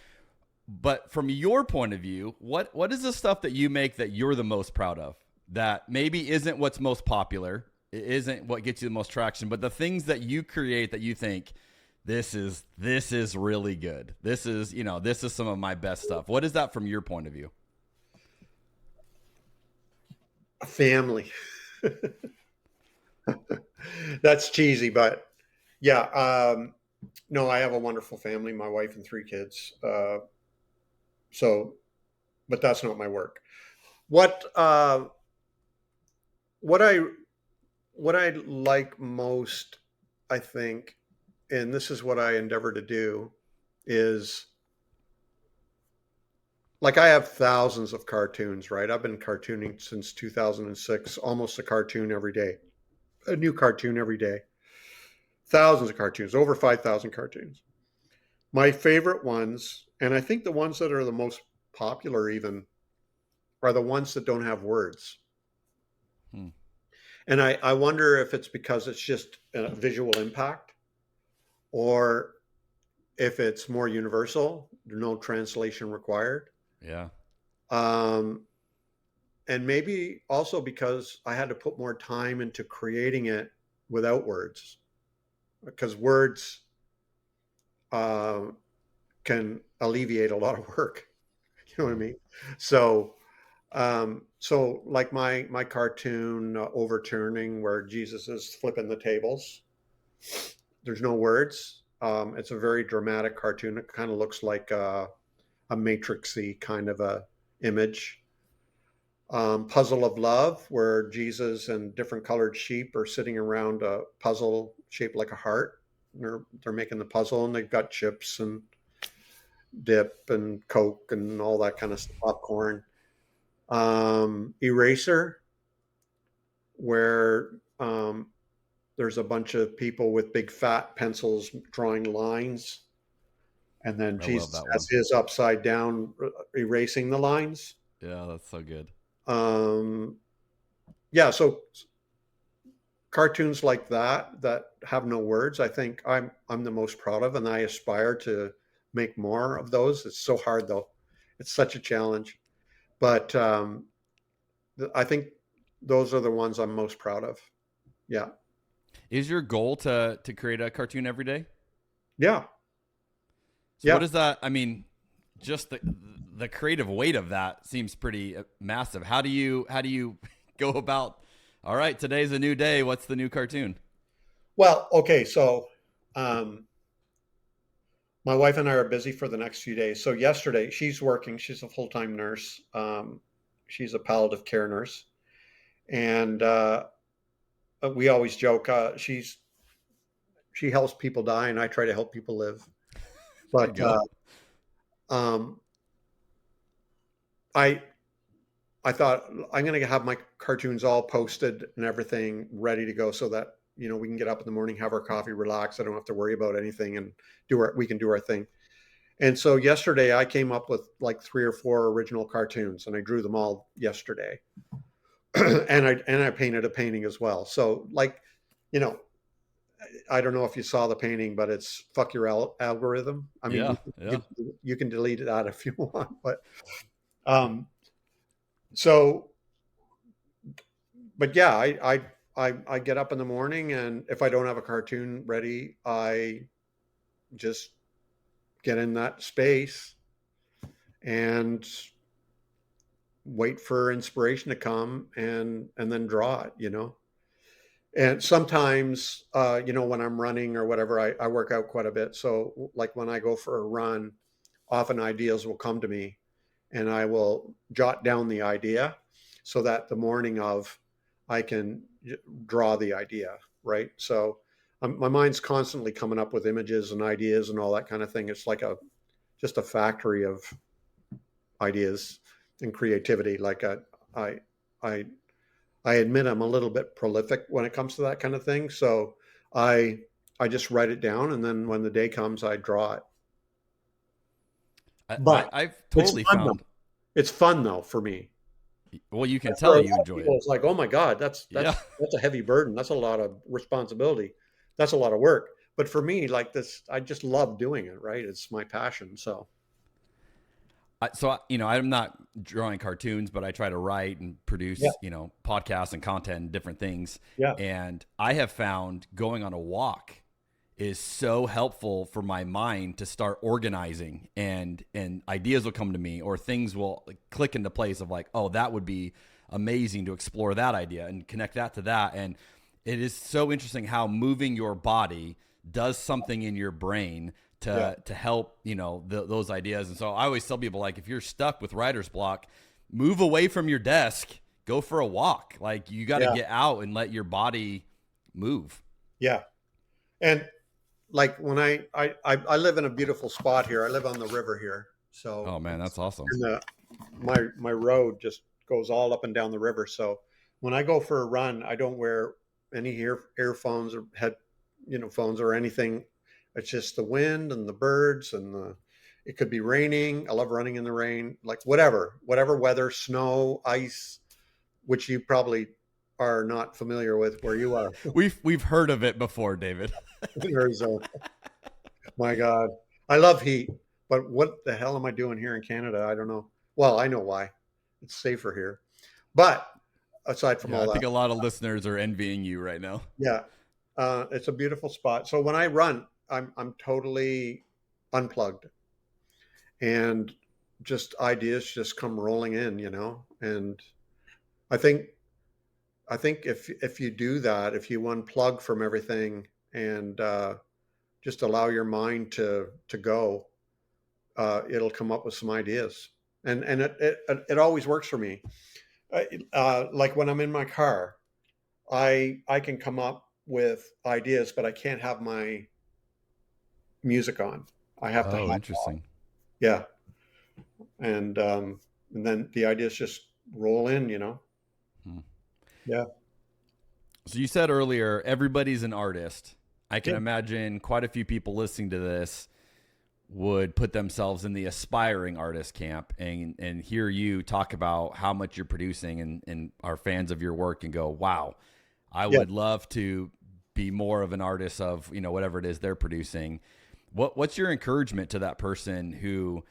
But from your point of view, what is the stuff that you make that you're the most proud of? That maybe isn't what's most popular, it isn't what gets you the most traction, but the things that you create that you think, this is really good. This is some of my best stuff. What is that from your point of view? A family. That's cheesy, but yeah. No, I have a wonderful family, my wife and 3 kids. So, but that's not my work. What what I what I like most, I think, and this is what I endeavor to do, is like I have thousands of cartoons, right? I've been cartooning since 2006, almost a cartoon every day, a new cartoon every day. Thousands of cartoons, over 5,000 cartoons. My favorite ones, and I think the ones that are the most popular even, are the ones that don't have words. And I wonder if it's because it's just a visual impact, or if it's more universal, no translation required. Yeah. And maybe also because I had to put more time into creating it without words, because words can alleviate a lot of work. You know what I mean? So, so like my cartoon Overturning, where Jesus is flipping the tables, there's no words. It's a very dramatic cartoon. It kind of looks like a matrixy kind of a image. Puzzle of Love, where Jesus and different colored sheep are sitting around a puzzle shaped like a heart. They're making the puzzle, and they've got chips and dip and Coke and all that kind of stuff, popcorn. Eraser, where there's a bunch of people with big fat pencils drawing lines, and then Jesus has his upside down erasing the lines. Yeah, that's so good. Yeah, so cartoons like that have no words, I think I'm the most proud of, and I aspire to make more of those. It's so hard though. It's such a challenge. But I think those are the ones I'm most proud of. Yeah. Is your goal to create a cartoon every day? Yeah. So what is that? I mean, just the creative weight of that seems pretty massive. How do you go about, all right, today's a new day, what's the new cartoon? Well, okay, so my wife and I are busy for the next few days. So yesterday, she's working. She's a full-time nurse. She's a palliative care nurse. And we always joke, she helps people die, and I try to help people live. But I thought I'm going to have my cartoons all posted and everything ready to go, so that, you know, we can get up in the morning, have our coffee, relax. I don't have to worry about anything, and we can do our thing. And so yesterday I came up with like 3 or 4 original cartoons, and I drew them all yesterday. and I painted a painting as well. So, like, you know, I don't know if you saw the painting, but it's fuck your algorithm. I mean, you can delete that if you want, but but yeah, I get up in the morning, and if I don't have a cartoon ready, I just get in that space and wait for inspiration to come, and then draw it, you know. And sometimes, you know, when I'm running or whatever, I work out quite a bit. So like when I go for a run, often ideas will come to me, and I will jot down the idea so that the morning of I can draw the idea, right? So my mind's constantly coming up with images and ideas and all that kind of thing. It's like just a factory of ideas and creativity. Like I admit I'm a little bit prolific when it comes to that kind of thing. So I just write it down, and then when the day comes, I draw it. But I've totally found it's fun though for me. Well, you can tell you enjoy it. It's like, oh my God, that's a heavy burden. That's a lot of responsibility. That's a lot of work. But for me, like this, I just love doing it, right? It's my passion. So you know, I'm not drawing cartoons, but I try to write and produce, you know, podcasts and content and different things. Yeah. And I have found going on a walk is so helpful for my mind to start organizing, and ideas will come to me, or things will click into place of like, oh, that would be amazing to explore that idea and connect that to that. And It is so interesting how moving your body does something in your brain to help, those ideas. And so I always tell people, like, if you're stuck with writer's block, move away from your desk, go for a walk. Like, you got to get out and let your body move. Yeah. And like when I live in a beautiful spot here. I live on the river here. So, oh man, that's awesome. And my road just goes all up and down the river. So when I go for a run, I don't wear any earphones or phones or anything. It's just the wind and the birds and it could be raining. I love running in the rain, like whatever weather, snow, ice, which you probably are not familiar with where you are. We've heard of it before, David. Arizona. My God. I love heat, but what the hell am I doing here in Canada? I don't know. Well, I know why. It's safer here. But aside from all that, I think a lot of listeners are envying you right now. Yeah. It's a beautiful spot. So when I run, I'm totally unplugged, and just ideas just come rolling in, and I think if you do that, if you unplug from everything and just allow your mind to go, it'll come up with some ideas, and it always works for me. Like when I'm in my car, I can come up with ideas, but I can't have my music on. I have to. Oh, interesting. Yeah, and then the ideas just roll in, Yeah. So you said earlier, everybody's an artist. I can imagine quite a few people listening to this would put themselves in the aspiring artist camp and hear you talk about how much you're producing and are fans of your work and go, wow, I would love to be more of an artist of, whatever it is they're producing. What's your encouragement to that person who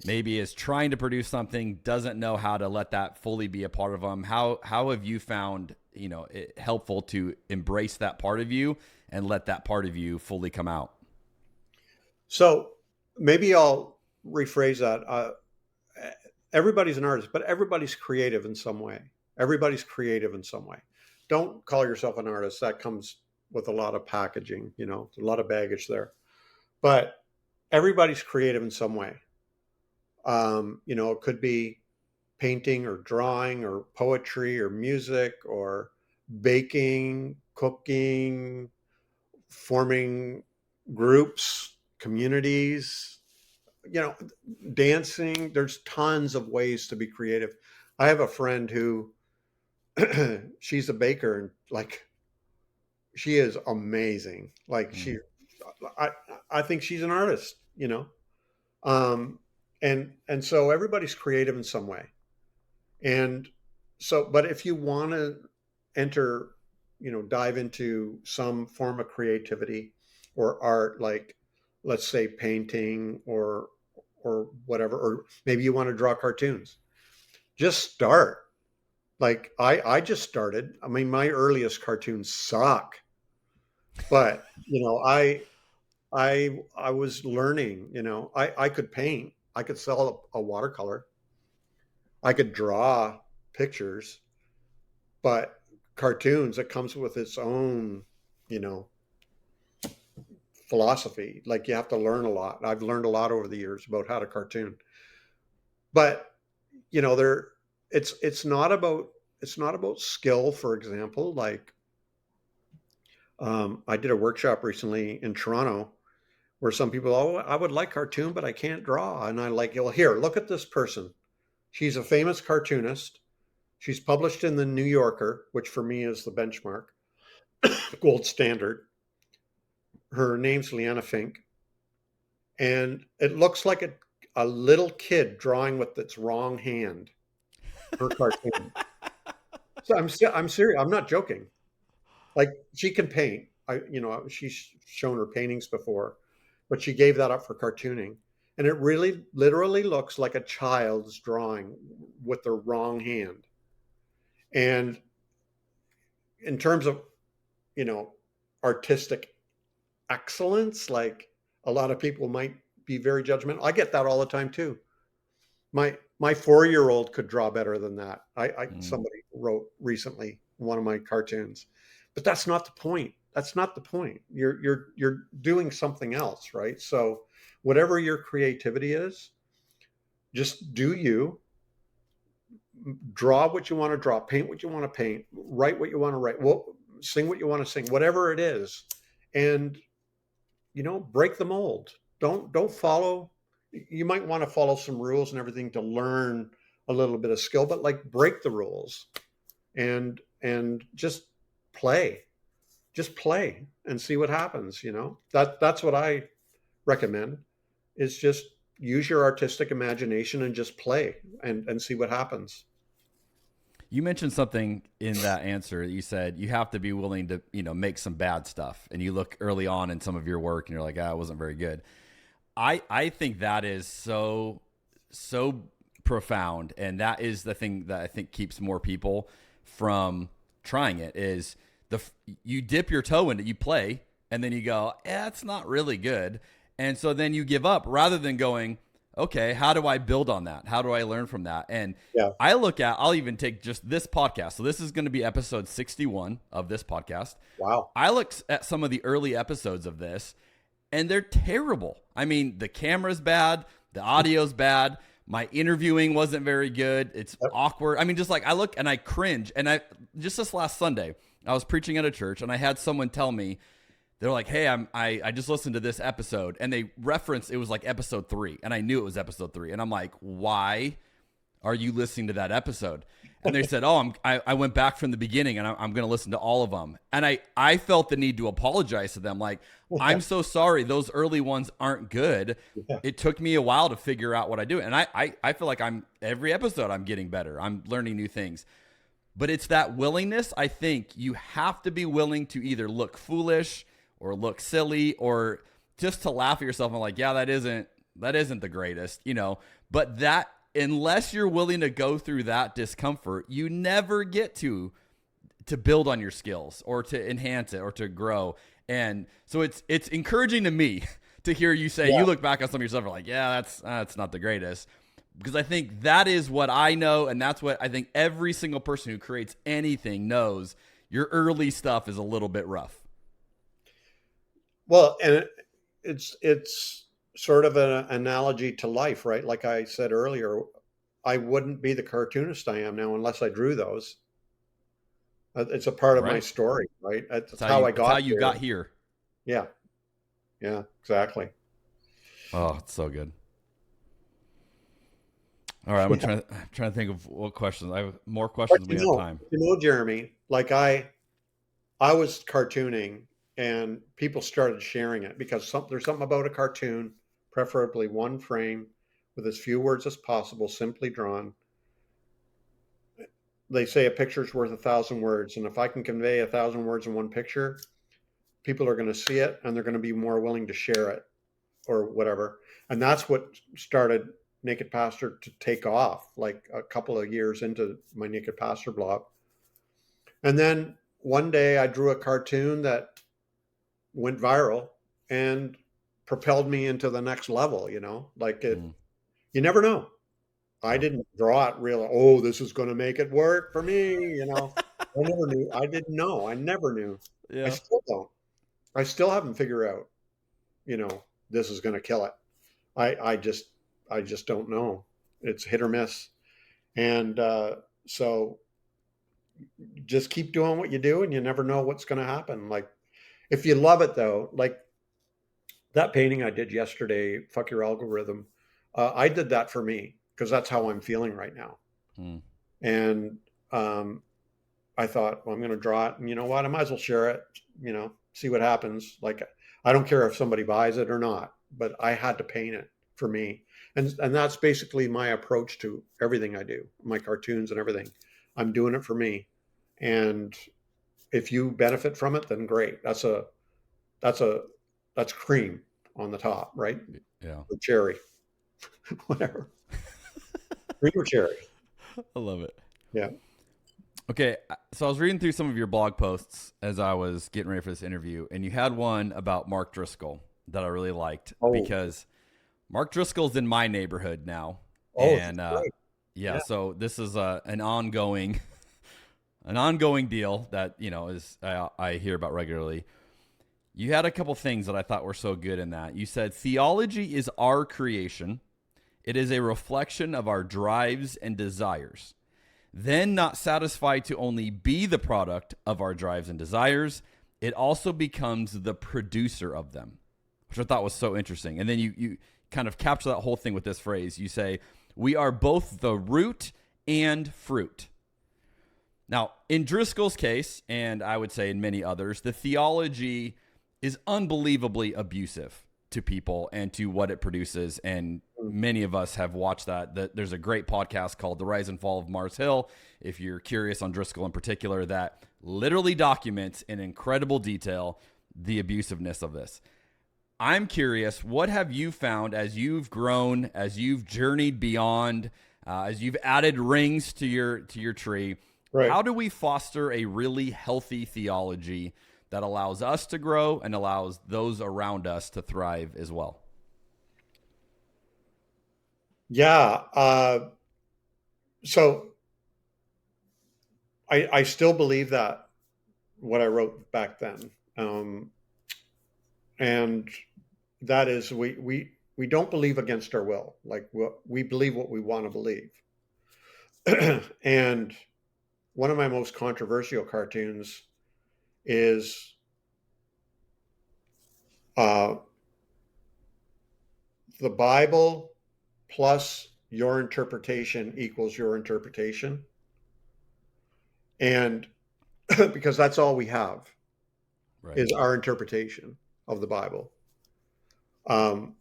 maybe is trying to produce something, doesn't know how to let that fully be a part of them? How have you found, it helpful to embrace that part of you and let that part of you fully come out? So maybe I'll rephrase that. Everybody's an artist, but everybody's creative in some way. Everybody's creative in some way. Don't call yourself an artist. That comes with a lot of packaging, a lot of baggage there. But everybody's creative in some way. It could be painting or drawing or poetry or music or baking, cooking, forming groups, communities, dancing. There's tons of ways to be creative. I have a friend who she's a baker, and like she is amazing. Like I think she's an artist, and so everybody's creative in some way. And so, but if you want to enter, dive into some form of creativity or art, like let's say painting or whatever, or maybe you want to draw cartoons, just start. Like I just started. I mean, my earliest cartoons suck, but I was learning, I could paint, I could sell a watercolor, I could draw pictures, but cartoons, it comes with its own, philosophy. Like you have to learn a lot. I've learned a lot over the years about how to cartoon, but it's not about skill. For example, like I did a workshop recently in Toronto where some people, I would like cartoon, but I can't draw. And I like, well, here, look at this person. She's a famous cartoonist. She's published in the New Yorker, which for me is the benchmark, gold standard. Her name's Liana Fink. And it looks like a little kid drawing with its wrong hand, her cartoon. So I'm serious. I'm not joking. Like she can paint. She's shown her paintings before, but she gave that up for cartooning. And it really literally looks like a child's drawing with the wrong hand. And in terms of, artistic excellence, like a lot of people might be very judgmental. I get that all the time too. My 4-year-old could draw better than that. Somebody wrote recently one of my cartoons. But that's not the point. That's not the point. You're doing something else, right? So whatever your creativity is, just do you. Draw what you want to draw, paint what you want to paint, write what you want to write, sing what you want to sing, whatever it is. And, break the mold. Don't follow. You might want to follow some rules and everything to learn a little bit of skill, but like break the rules and just play and see what happens. That's what I recommend, is just use your artistic imagination and just play and see what happens. You mentioned something in that answer. You said you have to be willing to, make some bad stuff. And you look early on in some of your work and you're like, it wasn't very good. I think that is so profound. And that is the thing that I think keeps more people from trying it, is you dip your toe in it, you play, and then you go, it's not really good. And so then you give up rather than going, okay, how do I build on that? How do I learn from that? And I'll even take just this podcast. So this is going to be episode 61 of this podcast. Wow. I looked at some of the early episodes of this and they're terrible. I mean, the camera's bad. The audio's bad. My interviewing wasn't very good. It's awkward. I mean, just like I look and I cringe. And just this last Sunday, I was preaching at a church and I had someone tell me, they're like, hey, I just listened to this episode, and they referenced it was like episode 3, and I knew it was episode 3, and I'm like, why are you listening to that episode? And they said, I went back from the beginning, and I'm going to listen to all of them. And I felt the need to apologize to them, like, I'm so sorry, those early ones aren't good. Yeah. It took me a while to figure out what I do, and I feel like every episode I'm getting better. I'm learning new things. But it's that willingness. I think you have to be willing to either look foolish or look silly, or just to laugh at yourself and like, yeah, that isn't the greatest, but that, unless you're willing to go through that discomfort, you never get to build on your skills or to enhance it or to grow. And so it's encouraging to me to hear you say, you look back on some of your stuff and like, yeah, that's not the greatest, because I think that is what I know. And that's what I think every single person who creates anything knows. Your early stuff is a little bit rough. Well, and it's sort of an analogy to life, right? Like I said earlier, I wouldn't be the cartoonist I am now unless I drew those. It's a part of my story, right? That's how I got here. How you got here. Yeah. Yeah, exactly. Oh, it's so good. All right, I'm trying to think of what questions. I have more questions. We have time. Jeremy, like I was cartooning, and people started sharing it because there's something about a cartoon, preferably one frame with as few words as possible, simply drawn. They say a picture's worth 1,000 words. And if I can convey 1,000 words in one picture, people are going to see it and they're going to be more willing to share it or whatever. And that's what started Naked Pastor to take off, like a couple of years into my Naked Pastor blog. And then one day I drew a cartoon that went viral and propelled me into the next level, like it, you never know. I didn't draw it real. This is going to make it work for me. I never knew. I didn't know. I never knew. Yeah. I still don't. I still haven't figured out, this is going to kill it. I just don't know. It's hit or miss. And so just keep doing what you do and you never know what's going to happen. Like, if you love it though, like that painting I did yesterday, Fuck Your Algorithm, I did that for me because that's how I'm feeling right now. And I thought, well, I'm going to draw it, and you know what? I might as well share it, see what happens. Like, I don't care if somebody buys it or not, but I had to paint it for me. And that's basically my approach to everything I do, my cartoons and everything. I'm doing it for me. And if you benefit from it, then great. That's cream on the top, right? Yeah. Or cherry, whatever. Cream or cherry. I love it. Yeah. Okay. So I was reading through some of your blog posts as I was getting ready for this interview, and you had one about Mark Driscoll that I really liked because Mark Driscoll's in my neighborhood now. And yeah, so this is an ongoing an ongoing deal that, is I hear about regularly. You had a couple things that I thought were so good in that. You said theology is our creation. It is a reflection of our drives and desires. Then, not satisfied to only be the product of our drives and desires, it also becomes the producer of them, which I thought was so interesting. And then you kind of capture that whole thing with this phrase. You say, we are both the root and fruit. Now, in Driscoll's case, and I would say in many others, the theology is unbelievably abusive to people and to what it produces. And many of us have watched that. There's a great podcast called The Rise and Fall of Mars Hill, if you're curious on Driscoll in particular, that literally documents in incredible detail the abusiveness of this. I'm curious, what have you found as you've grown, as you've journeyed beyond, as you've added rings to your tree? Right. How do we foster a really healthy theology that allows us to grow and allows those around us to thrive as well? Yeah. So I still believe that what I wrote back then. And that is, we don't believe against our will. Like, we believe what we want to believe. And one of my most controversial cartoons is the Bible plus your interpretation equals your interpretation. And because that's all we have, right, is our interpretation of the Bible. When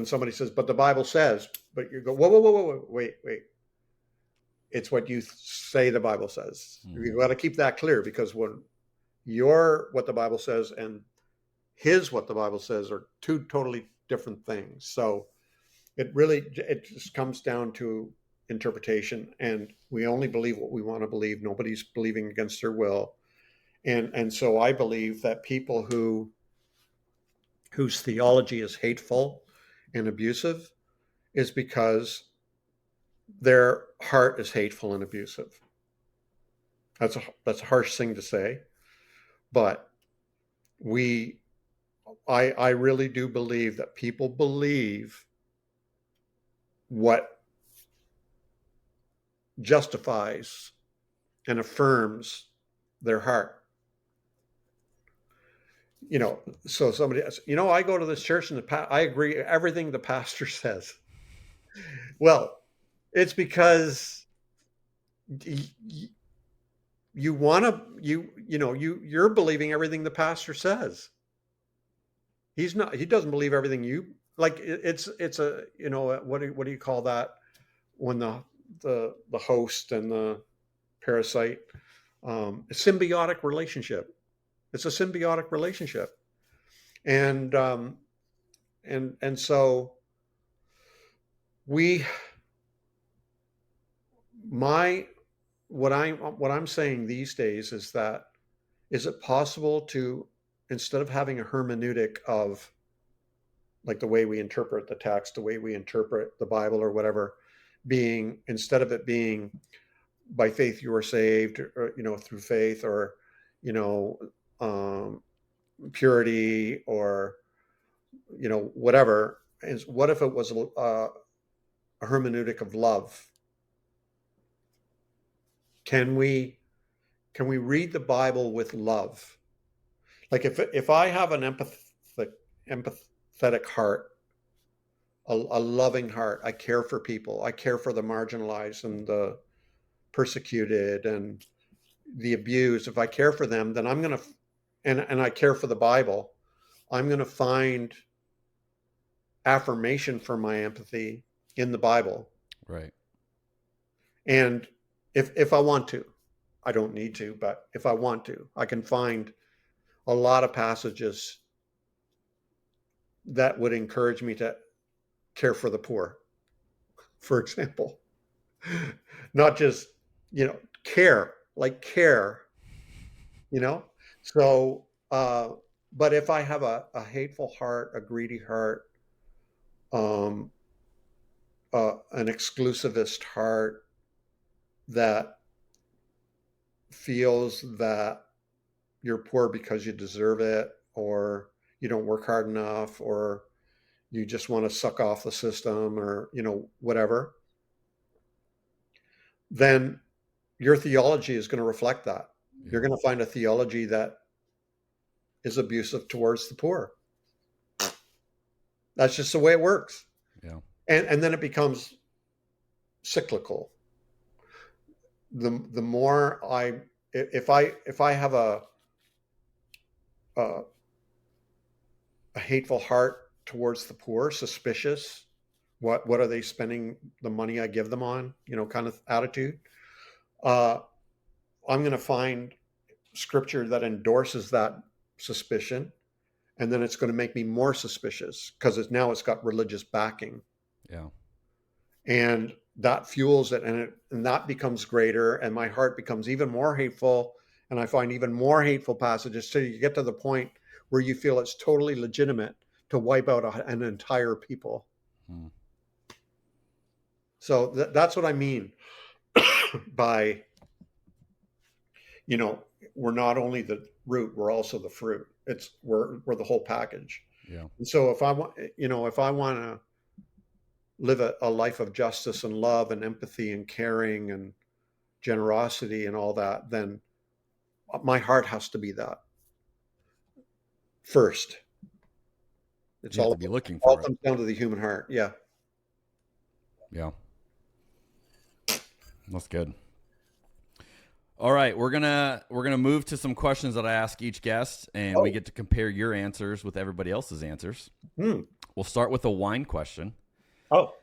somebody says, but the Bible says, but you go, whoa, wait. It's what you say the Bible says. Mm-hmm. You got to keep that clear, because when what the Bible says and what the Bible says are two totally different things. So it just comes down to interpretation, and we only believe what we want to believe. Nobody's believing against their will. And so I believe that people whose theology is hateful and abusive is because their heart is hateful and abusive. That's a harsh thing to say, but I really do believe that people believe what justifies and affirms their heart. So somebody else, I go to this church and I agree everything the pastor says. Well, it's because you're believing everything the pastor says. He doesn't believe everything you like. It's a, what do you call that when the host and the parasite, a symbiotic relationship. It's a symbiotic relationship. And so what I'm saying these days is that, is it possible to, instead of having a hermeneutic of like the way we interpret the text, the way we interpret the Bible or whatever, instead of it being by faith you are saved, or, through faith, or, purity, or, whatever, is what if it was a hermeneutic of love? Can we read the Bible with love? Like if I have an empathetic heart, a loving heart, I care for people, I care for the marginalized and the persecuted and the abused. If I care for them, then I'm going to, and I care for the Bible, I'm going to find affirmation for my empathy in the Bible. Right. And if I want to, I don't need to, but if I want to, I can find a lot of passages that would encourage me to care for the poor, for example. Not just, care. So, but if I have a hateful heart, a greedy heart, an exclusivist heart that feels that you're poor because you deserve it, or you don't work hard enough, or you just want to suck off the system, or, whatever, then your theology is going to reflect that. You're going to find a theology that is abusive towards the poor. That's just the way it works. Yeah. And then it becomes cyclical. The more if I have a hateful heart towards the poor, suspicious, what are they spending the money I give them on, kind of attitude, I'm going to find scripture that endorses that suspicion, and then it's going to make me more suspicious because it's got religious backing. Yeah. And that fuels it, and that becomes greater, and my heart becomes even more hateful, and I find even more hateful passages till you get to the point where you feel it's totally legitimate to wipe out an entire people. So that's what I mean by, we're not only the root, we're also the fruit. We're the whole package. Yeah. And so if I want to live a life of justice and love and empathy and caring and generosity and all that, then my heart has to be that first. It's You have all to be looking for it. comes down to the human heart. Yeah. Yeah. That's good. All right, we're gonna move to some questions that I ask each guest, and we get to compare your answers with everybody else's answers. We'll start with a wine question. Oh.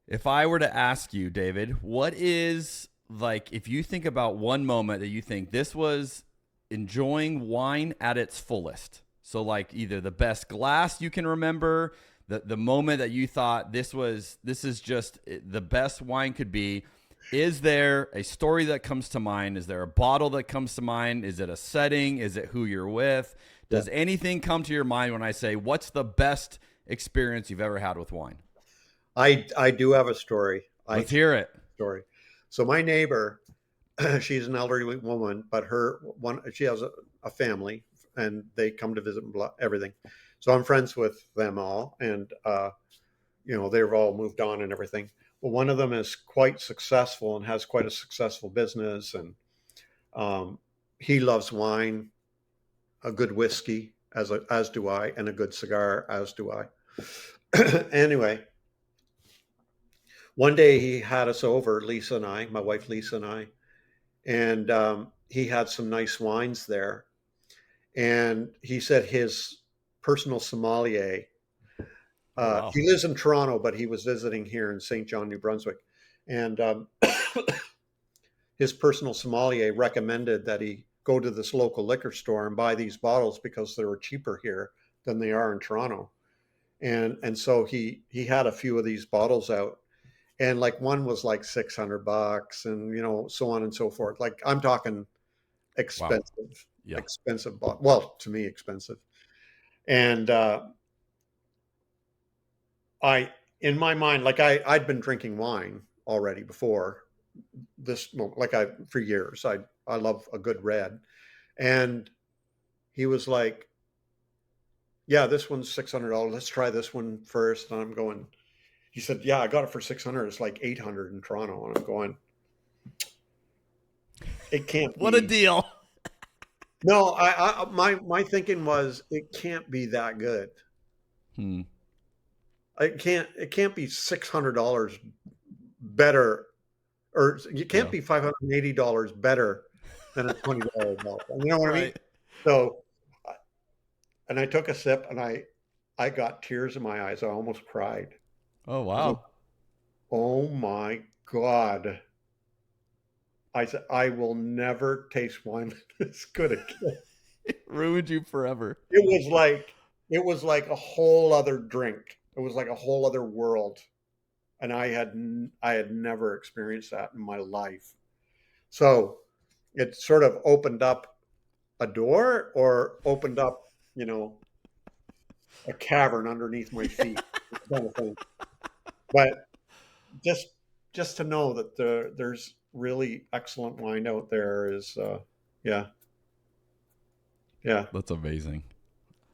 If I were to ask you, David, what is, like, if you think about one moment that you think this was enjoying wine at its fullest, so like either the best glass you can remember, the moment that you thought this is just the best wine could be, is there a story that comes to mind? Is there a bottle that comes to mind? Is it a setting? Is it who you're with? Does anything come to your mind when I say, what's the best experience you've ever had with wine? I do have a story. Let's hear it. Story. So my neighbor, she's an elderly woman, but she has a family, and they come to visit and everything. So I'm friends with them all, and they've all moved on and everything. Well, one of them is quite successful and has quite a successful business, and he loves wine, a good whiskey, as do I, and a good cigar, as do I. Anyway, one day he had us over, Lisa and I, my wife Lisa and I, and he had some nice wines there. And he said his personal sommelier, he lives in Toronto, but he was visiting here in St. John, New Brunswick. And his personal sommelier recommended that he go to this local liquor store and buy these bottles because they were cheaper here than they are in Toronto. And so he had a few of these bottles out, and like one was like $600, and so on and so forth. Like, I'm talking expensive, expensive bottle. Well, to me, expensive. And in my mind, like I'd been drinking wine already before this, for years. I love a good red. And he was like, yeah, this one's $600. Let's try this one first. And I'm going, he said, yeah, I got it for $600. It's like $800 in Toronto. And I'm going, it can't What a deal. No, my thinking was, it can't be that good. It can't be $600 better, or it can't be $580 better than a $20 bottle. You know what I mean? So, and I took a sip, and I got tears in my eyes. I almost cried. Oh, wow. Oh my God. I said, I will never taste wine that's good again. It ruined you forever. It was like a whole other drink. It was like a whole other world. And I had never experienced that in my life. So it sort of opened up a door, or opened up, a cavern underneath my feet, kind of thing. But just just to know that there's really excellent wine out there is, yeah. That's amazing.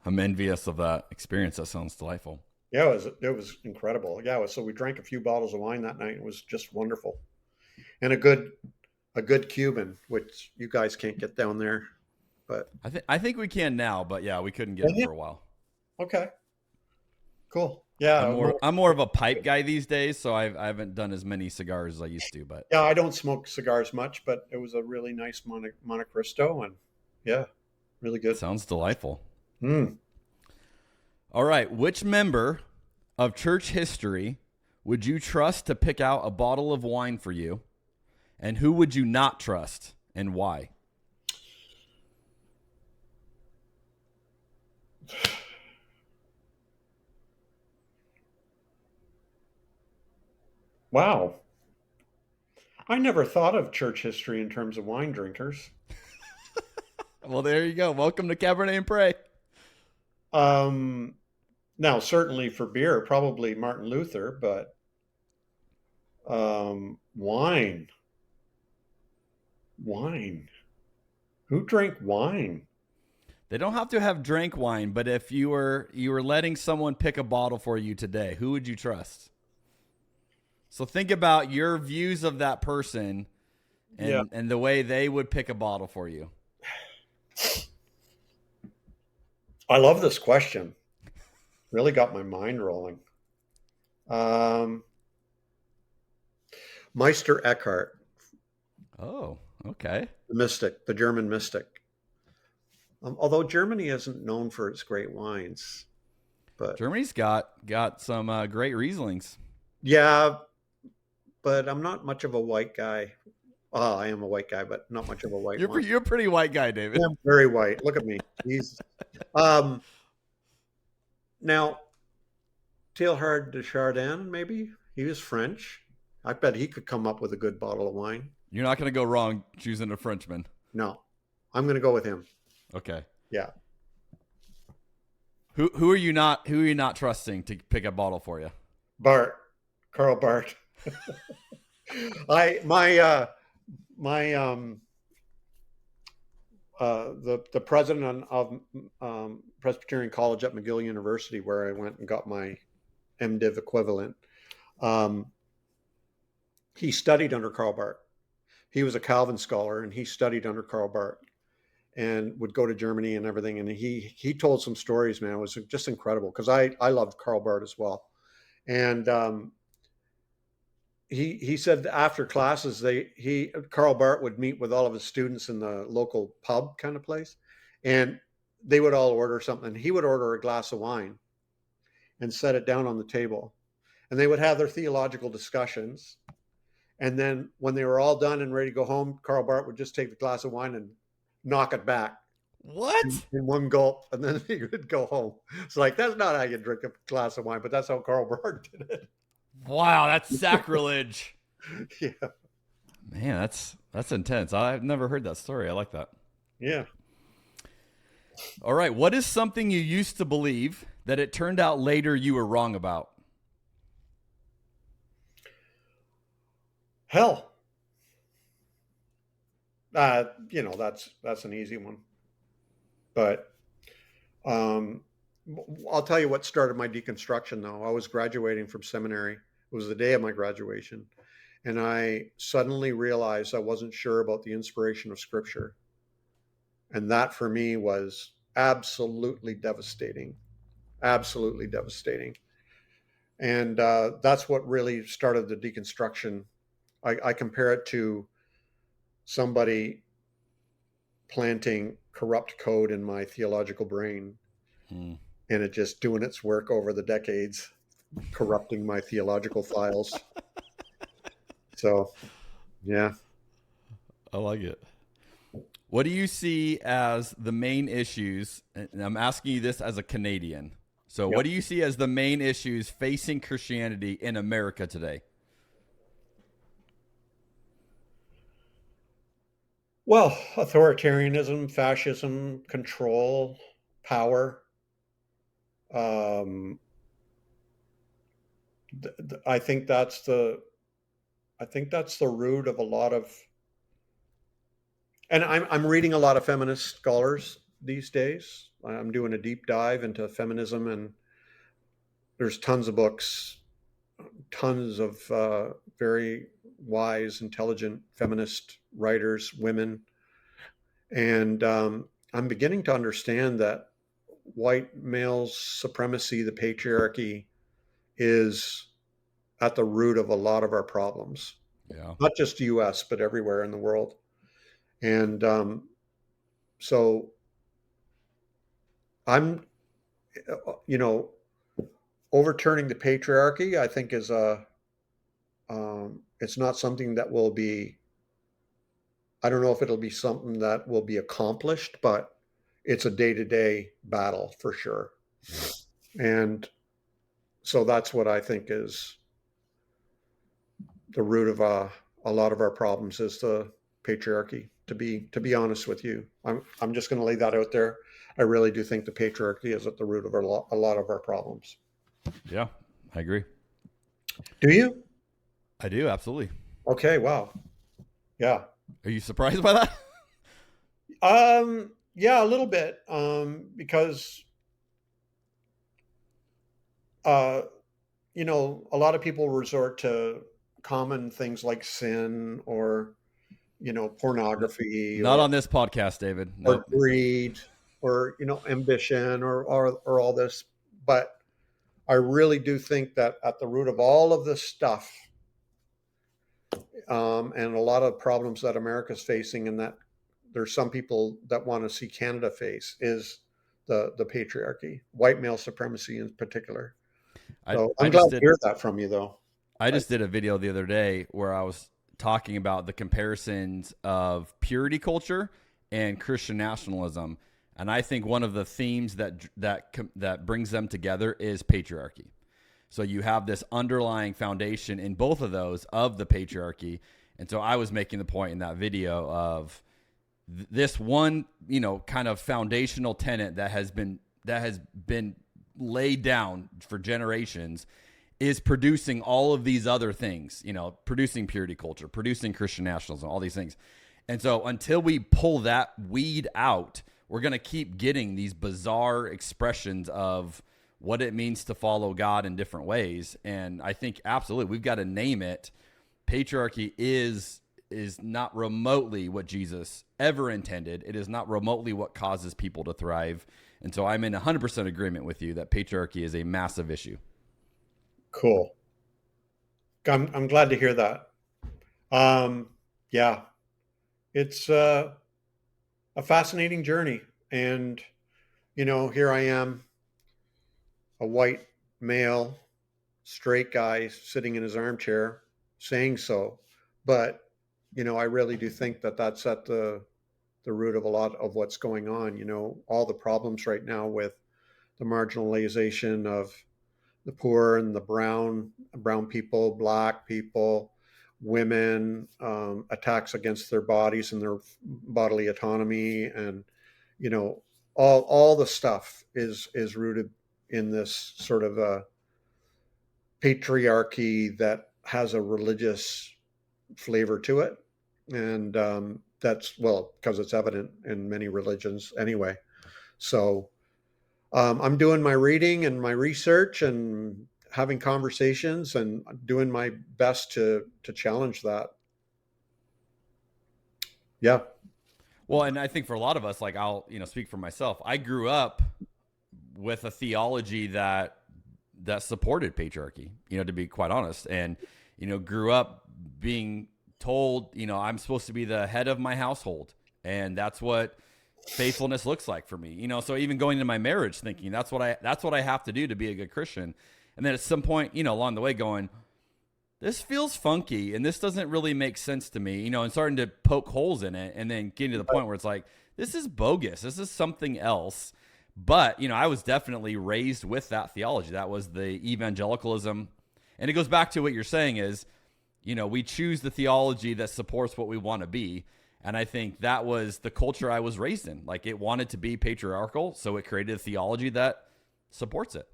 I'm envious of that experience. That sounds delightful. Yeah, it was incredible. Yeah, so we drank a few bottles of wine that night. It was just wonderful, and a good Cuban, which you guys can't get down there, but I think we can now. But yeah, we couldn't get it for a while. Okay, cool. Yeah, I'm more of a pipe guy these days, so I haven't done as many cigars as I used to. But yeah, I don't smoke cigars much, but it was a really nice Monte Cristo, and yeah, really good. Sounds delightful. Mm. All right, which member of church history would you trust to pick out a bottle of wine for you, and who would you not trust, and why? Wow. I never thought of church history in terms of wine drinkers. Well, there you go. Welcome to Cabernet and Pray. Now, certainly for beer, probably Martin Luther, but wine. Who drank wine? They don't have to have drank wine, but if you were letting someone pick a bottle for you today, who would you trust? So think about your views of that person and the way they would pick a bottle for you. I love this question. Really got my mind rolling. Meister Eckhart. Oh, okay. The mystic, the German mystic. Although Germany isn't known for its great wines, but Germany's got some great Rieslings. Yeah, but I'm not much of a white guy. Well, I am a white guy, but not much of a white You're a pretty white guy, David. I'm very white. Look at me. He's now Teilhard de Chardin, maybe he was French. I bet he could come up with a good bottle of wine. You're not going to go wrong choosing a Frenchman. No, I'm going to go with him. Okay. Yeah. Who are you not trusting to pick a bottle for you? Karl Barth. The president of Presbyterian College at McGill University, where I went and got my MDiv equivalent, he studied under Karl Barth. He was a Calvin scholar, and he studied under Karl Barth, and would go to Germany and everything. And he told some stories, man. It was just incredible, because I loved Karl Barth as well. And he said after classes, Karl Barth would meet with all of his students in the local pub kind of place, and they would all order something. He would order a glass of wine and set it down on the table, and they would have their theological discussions. And then when they were all done and ready to go home, Karl Barth would just take the glass of wine and knock it back. What? In one gulp, and then he would go home. It's like, that's not how you drink a glass of wine, but that's how Karl Barth did it. Wow, that's sacrilege. Yeah. Man, that's intense. I've never heard that story. I like that. Yeah. All right. What is something you used to believe that it turned out later you were wrong about? Hell. That's an easy one. But I'll tell you what started my deconstruction, though. I was graduating from seminary. It was the day of my graduation. And I suddenly realized I wasn't sure about the inspiration of Scripture. And that for me was absolutely devastating. Absolutely devastating. And that's what really started the deconstruction. I compare it to somebody planting corrupt code in my theological brain. And it just doing its work over the decades, corrupting my theological files. So, yeah. I like it. What do you see as the main issues? And I'm asking you this as a Canadian. So what do you see as the main issues facing Christianity in America today? Well, authoritarianism, fascism, control, power. I think that's the I think that's the root of a lot of, and I'm reading a lot of feminist scholars these days. I'm doing a deep dive into feminism, and there's tons of books, tons of very wise, intelligent feminist writers, women. And I'm beginning to understand that white male supremacy, the patriarchy, is at the root of a lot of our problems. Yeah. Not just the US, but everywhere in the world. And so I'm, overturning the patriarchy, I think is it's not something that will be, I don't know if it'll be something that will be accomplished, but it's a day-to-day battle for sure. And so that's what I think is the root of a lot of our problems, is the patriarchy. To be honest with you, I'm just going to lay that out there. I really do think the patriarchy is at the root of a lot of our problems. Yeah, I agree. Do you? I do, absolutely. Okay, wow. Yeah. Are you surprised by that? Yeah, a little bit. Because a lot of people resort to common things like sin or pornography. Not on this podcast, David. No. Or greed, or ambition, or all this. But I really do think that at the root of all of this stuff, and a lot of problems that America's facing, and that there's some people that want to see Canada face, is the patriarchy, white male supremacy in particular. So I'm glad to hear that from you, though. I just did a video the other day where I was talking about the comparisons of purity culture and Christian nationalism, and I think one of the themes that brings them together is patriarchy. So you have this underlying foundation in both of those of the patriarchy, and so I was making the point in that video of this one, kind of foundational tenet that has been laid down for generations is producing all of these other things, producing purity culture, producing Christian nationalism, all these things. And so until we pull that weed out, we're going to keep getting these bizarre expressions of what it means to follow God in different ways. And I think absolutely we've got to name it. Patriarchy is not remotely what Jesus ever intended. It is not remotely what causes people to thrive. And so I'm in 100% agreement with you that patriarchy is a massive issue. Cool. I'm glad to hear that. Yeah, it's a fascinating journey. And, here I am, a white male, straight guy sitting in his armchair saying so. But, I really do think that that's at the root of a lot of what's going on. All the problems right now with the marginalization of the poor and the brown people, black people, women, attacks against their bodies and their bodily autonomy, and all the stuff is rooted in this sort of a patriarchy that has a religious flavor to it, and that's because it's evident in many religions anyway. So I'm doing my reading and my research and having conversations and doing my best to challenge that. Yeah. Well, and I think for a lot of us, like I'll, speak for myself. I grew up with a theology that supported patriarchy, to be quite honest, and, grew up being told, I'm supposed to be the head of my household, and that's what faithfulness looks like for me. So even going into my marriage thinking that's what I have to do to be a good Christian. And then at some point, along the way going, this feels funky and this doesn't really make sense to me, and starting to poke holes in it, and then getting to the point where it's like, this is bogus. This is something else. But, I was definitely raised with that theology. That was the evangelicalism. And it goes back to what you're saying is, we choose the theology that supports what we want to be. And I think that was the culture I was raised in. Like, it wanted to be patriarchal, so it created a theology that supports it.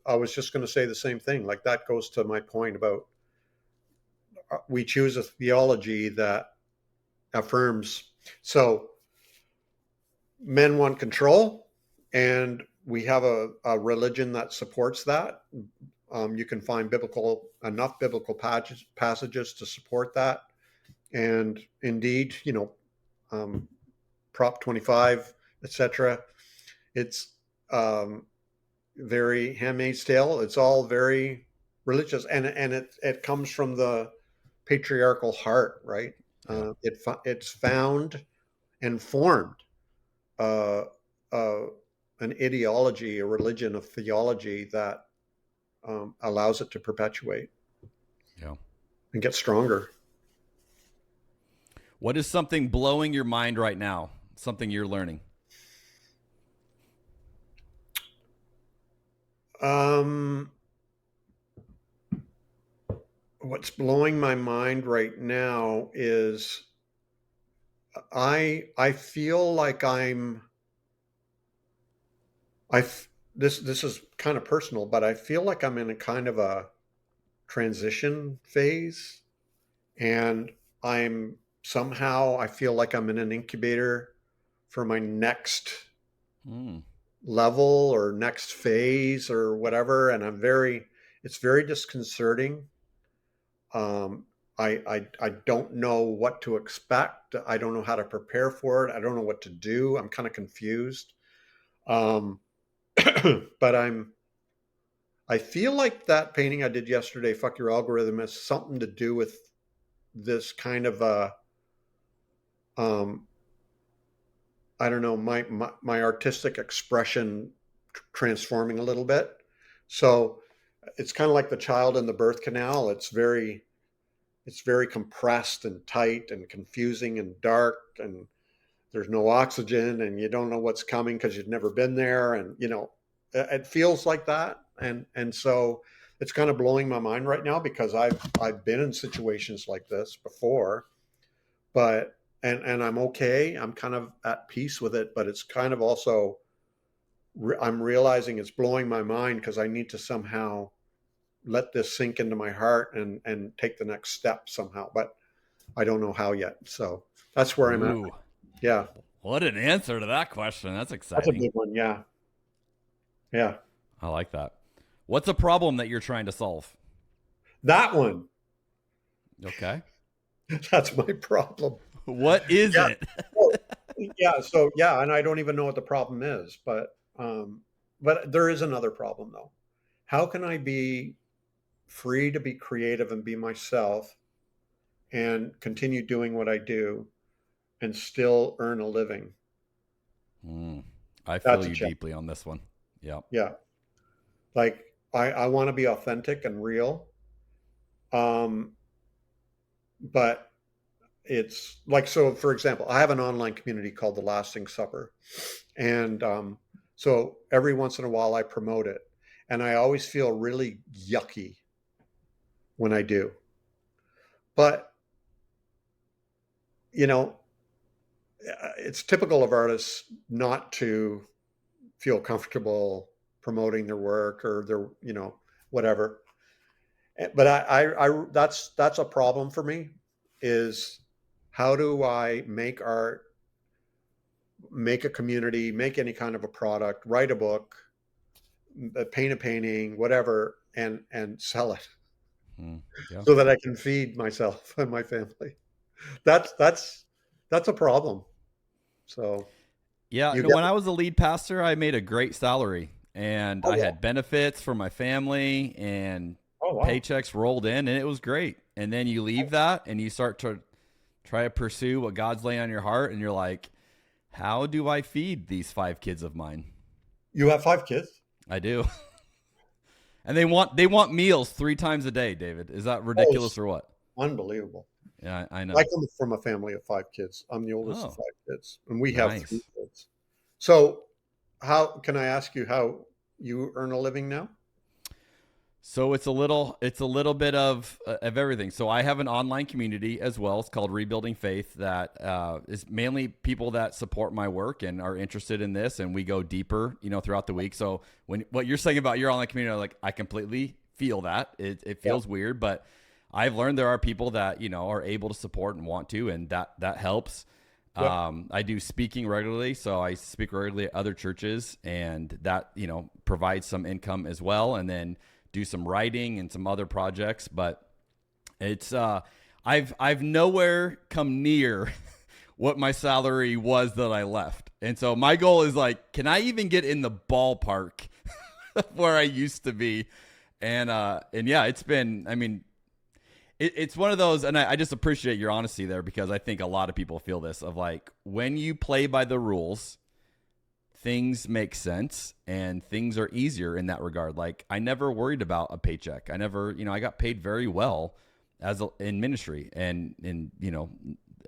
I was just going to say the same thing. Like, that goes to my point about we choose a theology that affirms. So men want control, and we have a religion that supports that. You can find enough biblical passages to support that. And indeed, Prop 25, etc. It's very Handmaid's Tale. It's all very religious, and it comes from the patriarchal heart, right? It's found and formed an ideology, a religion, a theology that allows it to perpetuate, and get stronger. What is something blowing your mind right now? Something you're learning? What's blowing my mind right now is I feel like this is kind of personal, but I feel like I'm in a kind of a transition phase, and I feel like I'm in an incubator for my next level or next phase or whatever. And it's very disconcerting. I don't know what to expect. I don't know how to prepare for it. I don't know what to do. I'm kind of confused. But I feel like that painting I did yesterday, Fuck Your Algorithm, has something to do with this kind of I don't know, my artistic expression transforming a little bit. So it's kind of like the child in the birth canal. It's very compressed and tight and confusing and dark, and there's no oxygen, and you don't know what's coming because you've never been there. And, it feels like that. And so it's kind of blowing my mind right now, because I've been in situations like this before, but, and I'm okay. I'm kind of at peace with it, but it's kind of also, I'm realizing it's blowing my mind, because I need to somehow let this sink into my heart and take the next step somehow, but I don't know how yet. So that's where I'm at. Yeah. What an answer to that question. That's exciting. That's a big one. Yeah. Yeah. I like that. What's a problem that you're trying to solve? That one. Okay. That's my problem. What is it? So and I don't even know what the problem is, but there is another problem though. How can I be free to be creative and be myself and continue doing what I do and still earn a living? I feel you deeply on this one. Yeah. Yeah. Like I want to be authentic and real. But it's like, so for example, I have an online community called The Lasting Supper. And so every once in a while I promote it, and I always feel really yucky when I do. But, it's typical of artists not to feel comfortable promoting their work or their, whatever. But that's a problem for me, is how do I make art, make a community, make any kind of a product, write a book, paint a painting, whatever, and sell it so that I can feed myself and my family. That's a problem. So yeah, when I was a lead pastor, I made a great salary, and I had benefits for my family, and paychecks rolled in, and it was great. And then you leave that and you start to try to pursue what God's laying on your heart, and you're like, how do I feed these 5 kids of mine? You have 5 kids? I do. And they want meals 3 times a day, David. Is that ridiculous or what? Unbelievable. Yeah, I know. I come from a family of 5 kids. I'm the oldest of 5 kids, and we have 3 kids. So how can I ask you how you earn a living now? So it's a little bit of everything. So I have an online community as well. It's called Rebuilding Faith, that is mainly people that support my work and are interested in this, and we go deeper, throughout the week. So what you're saying about your online community, I completely feel that. It feels weird, but I've learned there are people that, are able to support and want to, and that helps. Yep. I do speaking regularly, so I speak regularly at other churches, and that, provides some income as well, and then do some writing and some other projects. But it's I've nowhere come near what my salary was that I left. And so my goal is like, can I even get in the ballpark where I used to be? And yeah, it's been, it's one of those, and I just appreciate your honesty there, because I think a lot of people feel this of like, when you play by the rules, things make sense and things are easier in that regard. Like, I never worried about a paycheck. I never, I got paid very well in ministry and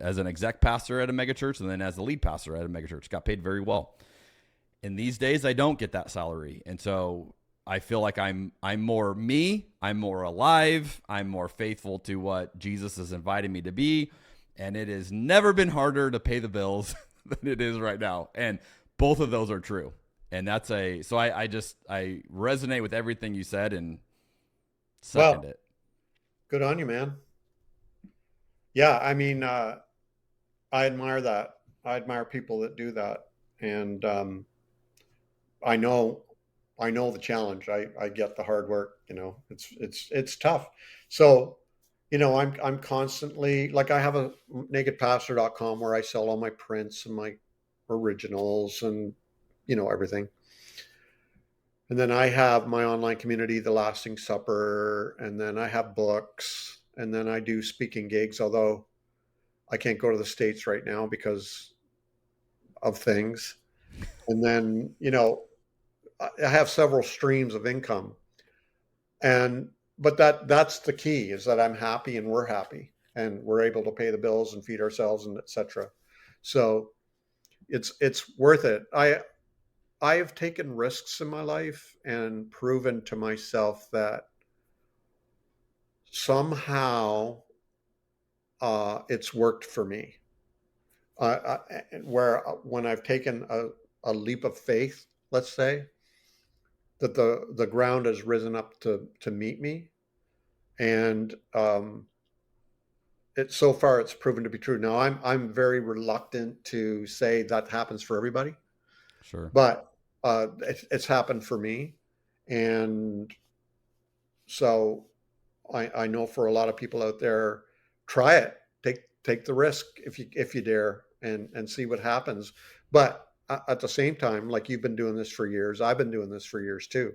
as an exec pastor at a megachurch, and then as a lead pastor at a megachurch, got paid very well. And these days I don't get that salary. And so I feel like I'm more me, I'm more alive, I'm more faithful to what Jesus has invited me to be. And it has never been harder to pay the bills than it is right now. And both of those are true. And that's so I resonate with everything you said and second it. Good on you, man. Yeah. I admire that. I admire people that do that. And, I know the challenge. I get the hard work, it's tough. So, I'm constantly, like, I have a nakedpastor.com where I sell all my prints and my originals and, everything. And then I have my online community, The Lasting Supper. And then I have books, and then I do speaking gigs, although I can't go to the States right now because of things. And then, I have several streams of income, but that's the key, is that I'm happy and we're happy and we're able to pay the bills and feed ourselves and etc. So it's worth it. I have taken risks in my life and proven to myself that somehow it's worked for me. When I've taken a leap of faith, let's say, that the ground has risen up to meet me, and so far it's proven to be true. Now I'm very reluctant to say that happens for everybody, sure, but it's happened for me, and so I know for a lot of people out there, try it, take the risk if you dare, and see what happens. But at the same time, like, you've been doing this for years, I've been doing this for years too.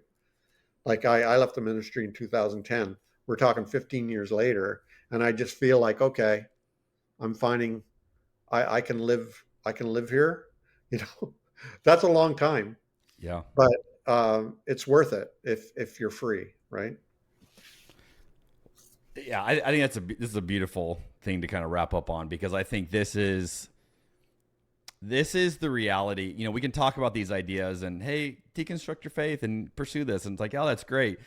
Like, I left the ministry in 2010. We're talking 15 years later, and I just feel like, okay, I'm finding I can live here. That's a long time. Yeah. But it's worth it if you're free, right? Yeah, I think this is a beautiful thing to kind of wrap up on, because I think this is the reality. We can talk about these ideas and, hey, deconstruct your faith and pursue this. And it's like, oh, that's great.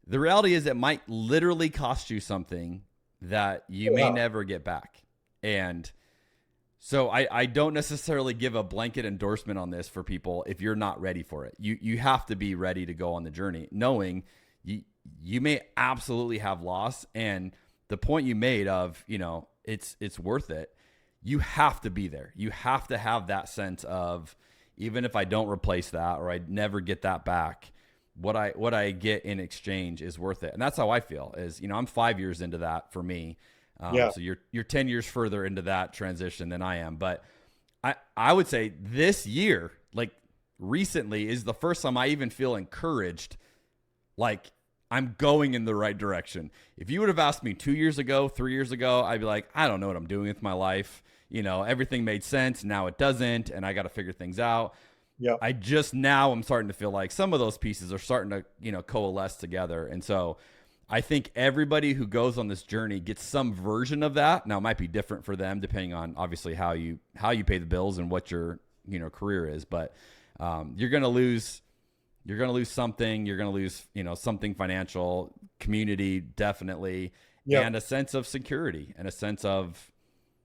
The reality is it might literally cost you something that you may never get back. And so I don't necessarily give a blanket endorsement on this for people if you're not ready for it. You have to be ready to go on the journey, knowing you may absolutely have loss. And the point you made of, it's worth it. You have to be there. You have to have that sense of, even if I don't replace that, or I never get that back, what I get in exchange is worth it. And that's how I feel. Is, I'm 5 years into that for me. So you're 10 years further into that transition than I am. But I would say this year, like recently, is the first time I even feel encouraged, like I'm going in the right direction. If you would have asked me 2 years ago, 3 years ago, I'd be like, I don't know what I'm doing with my life. Everything made sense. Now it doesn't, and I got to figure things out. Yeah. I'm starting to feel like some of those pieces are starting to, coalesce together. And so I think everybody who goes on this journey gets some version of that. Now, it might be different for them depending on obviously how you pay the bills and what your, career is, but you're going to lose something. You're going to lose, something financial, community, definitely, and a sense of security and a sense of,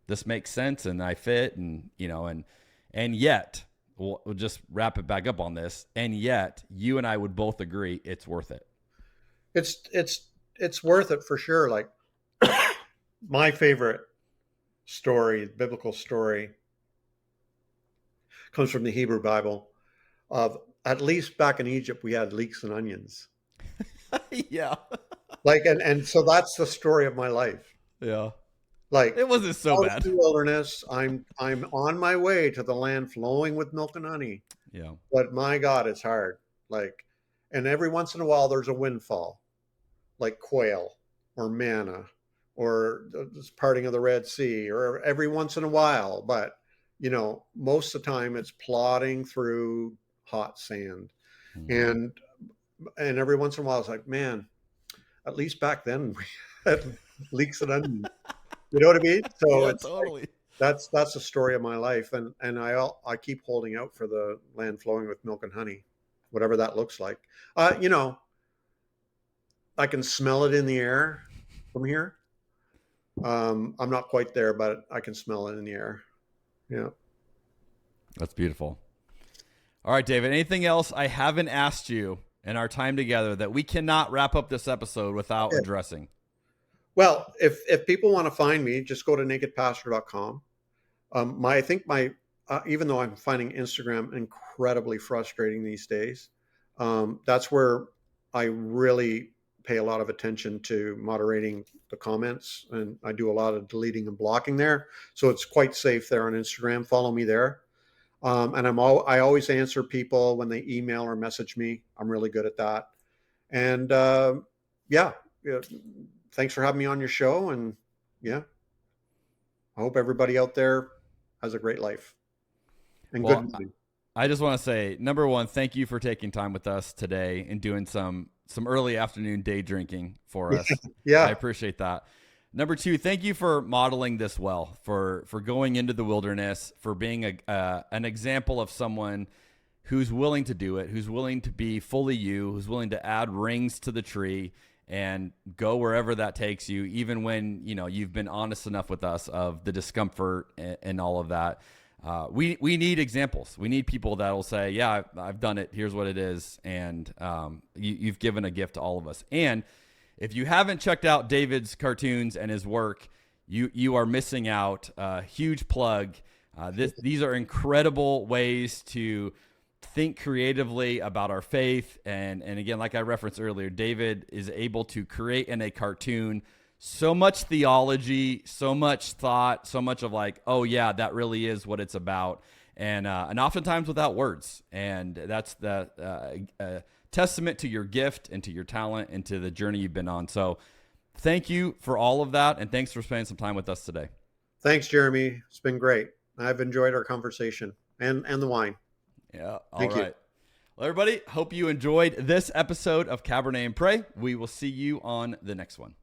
this makes sense and I fit, and yet we'll just wrap it back up on this. And yet you and I would both agree it's worth it. It's worth it for sure. Like, my favorite story, biblical story, comes from the Hebrew Bible. Of at least back in Egypt, we had leeks and onions. Yeah. Like, and so that's the story of my life. Yeah. Like, it wasn't so out bad. in the wilderness, I'm on my way to the land flowing with milk and honey. Yeah. But my God, it's hard. Like, and every once in a while there's a windfall, like quail or manna or the parting of the Red Sea, or every once in a while. But, you know, most of the time it's plodding through hot sand. And every once in a while it's like, man, at least back then we had leeks and onions. You know what I mean? So Yeah, it's totally. like, that's the story of my life, and I keep holding out for the land flowing with milk and honey, whatever that looks like. You know, I can smell it in the air from here. I'm not quite there, but I can smell it in the air. Yeah. That's beautiful. All right, David, anything else I haven't asked you in our time together that we cannot wrap up this episode without addressing? Well, if people want to find me, just go to nakedpastor.com. I think even though I'm finding Instagram incredibly frustrating these days, that's where I really pay a lot of attention to moderating the comments, and I do a lot of deleting and blocking there. So it's quite safe there on Instagram. Follow me there. And I always answer people when they email or message me. I'm really good at that. And yeah, thanks for having me on your show. And yeah, I hope everybody out there has a great life. And Well, good morning. I just want to say, number one, thank you for taking time with us today and doing some early afternoon day drinking for us. Yeah. I appreciate that. Number two, thank you for modeling this well, for going into the wilderness, for being an example of someone who's willing to do it, who's willing to be fully you, who's willing to add rings to the tree and go wherever that takes you, even when, you know, you've been honest enough with us of the discomfort and all of that. We need examples. We need people that will say, yeah, I've done it. Here's what it is. And you've given a gift to all of us. And if you haven't checked out David's cartoons and his work, you are missing out. Huge plug. These are incredible ways to think creatively about our faith. And again, like I referenced earlier, David is able to create in a cartoon so much theology, so much thought, so much of like, oh yeah, that really is what it's about. And oftentimes without words. And that's the testament to your gift and to your talent and to the journey you've been on. So thank you for all of that. And thanks for spending some time with us today. Thanks, Jeremy. It's been great. I've enjoyed our conversation and the wine. Yeah. Thank you. Well, everybody, hope you enjoyed this episode of Cabernet and Pray. We will see you on the next one.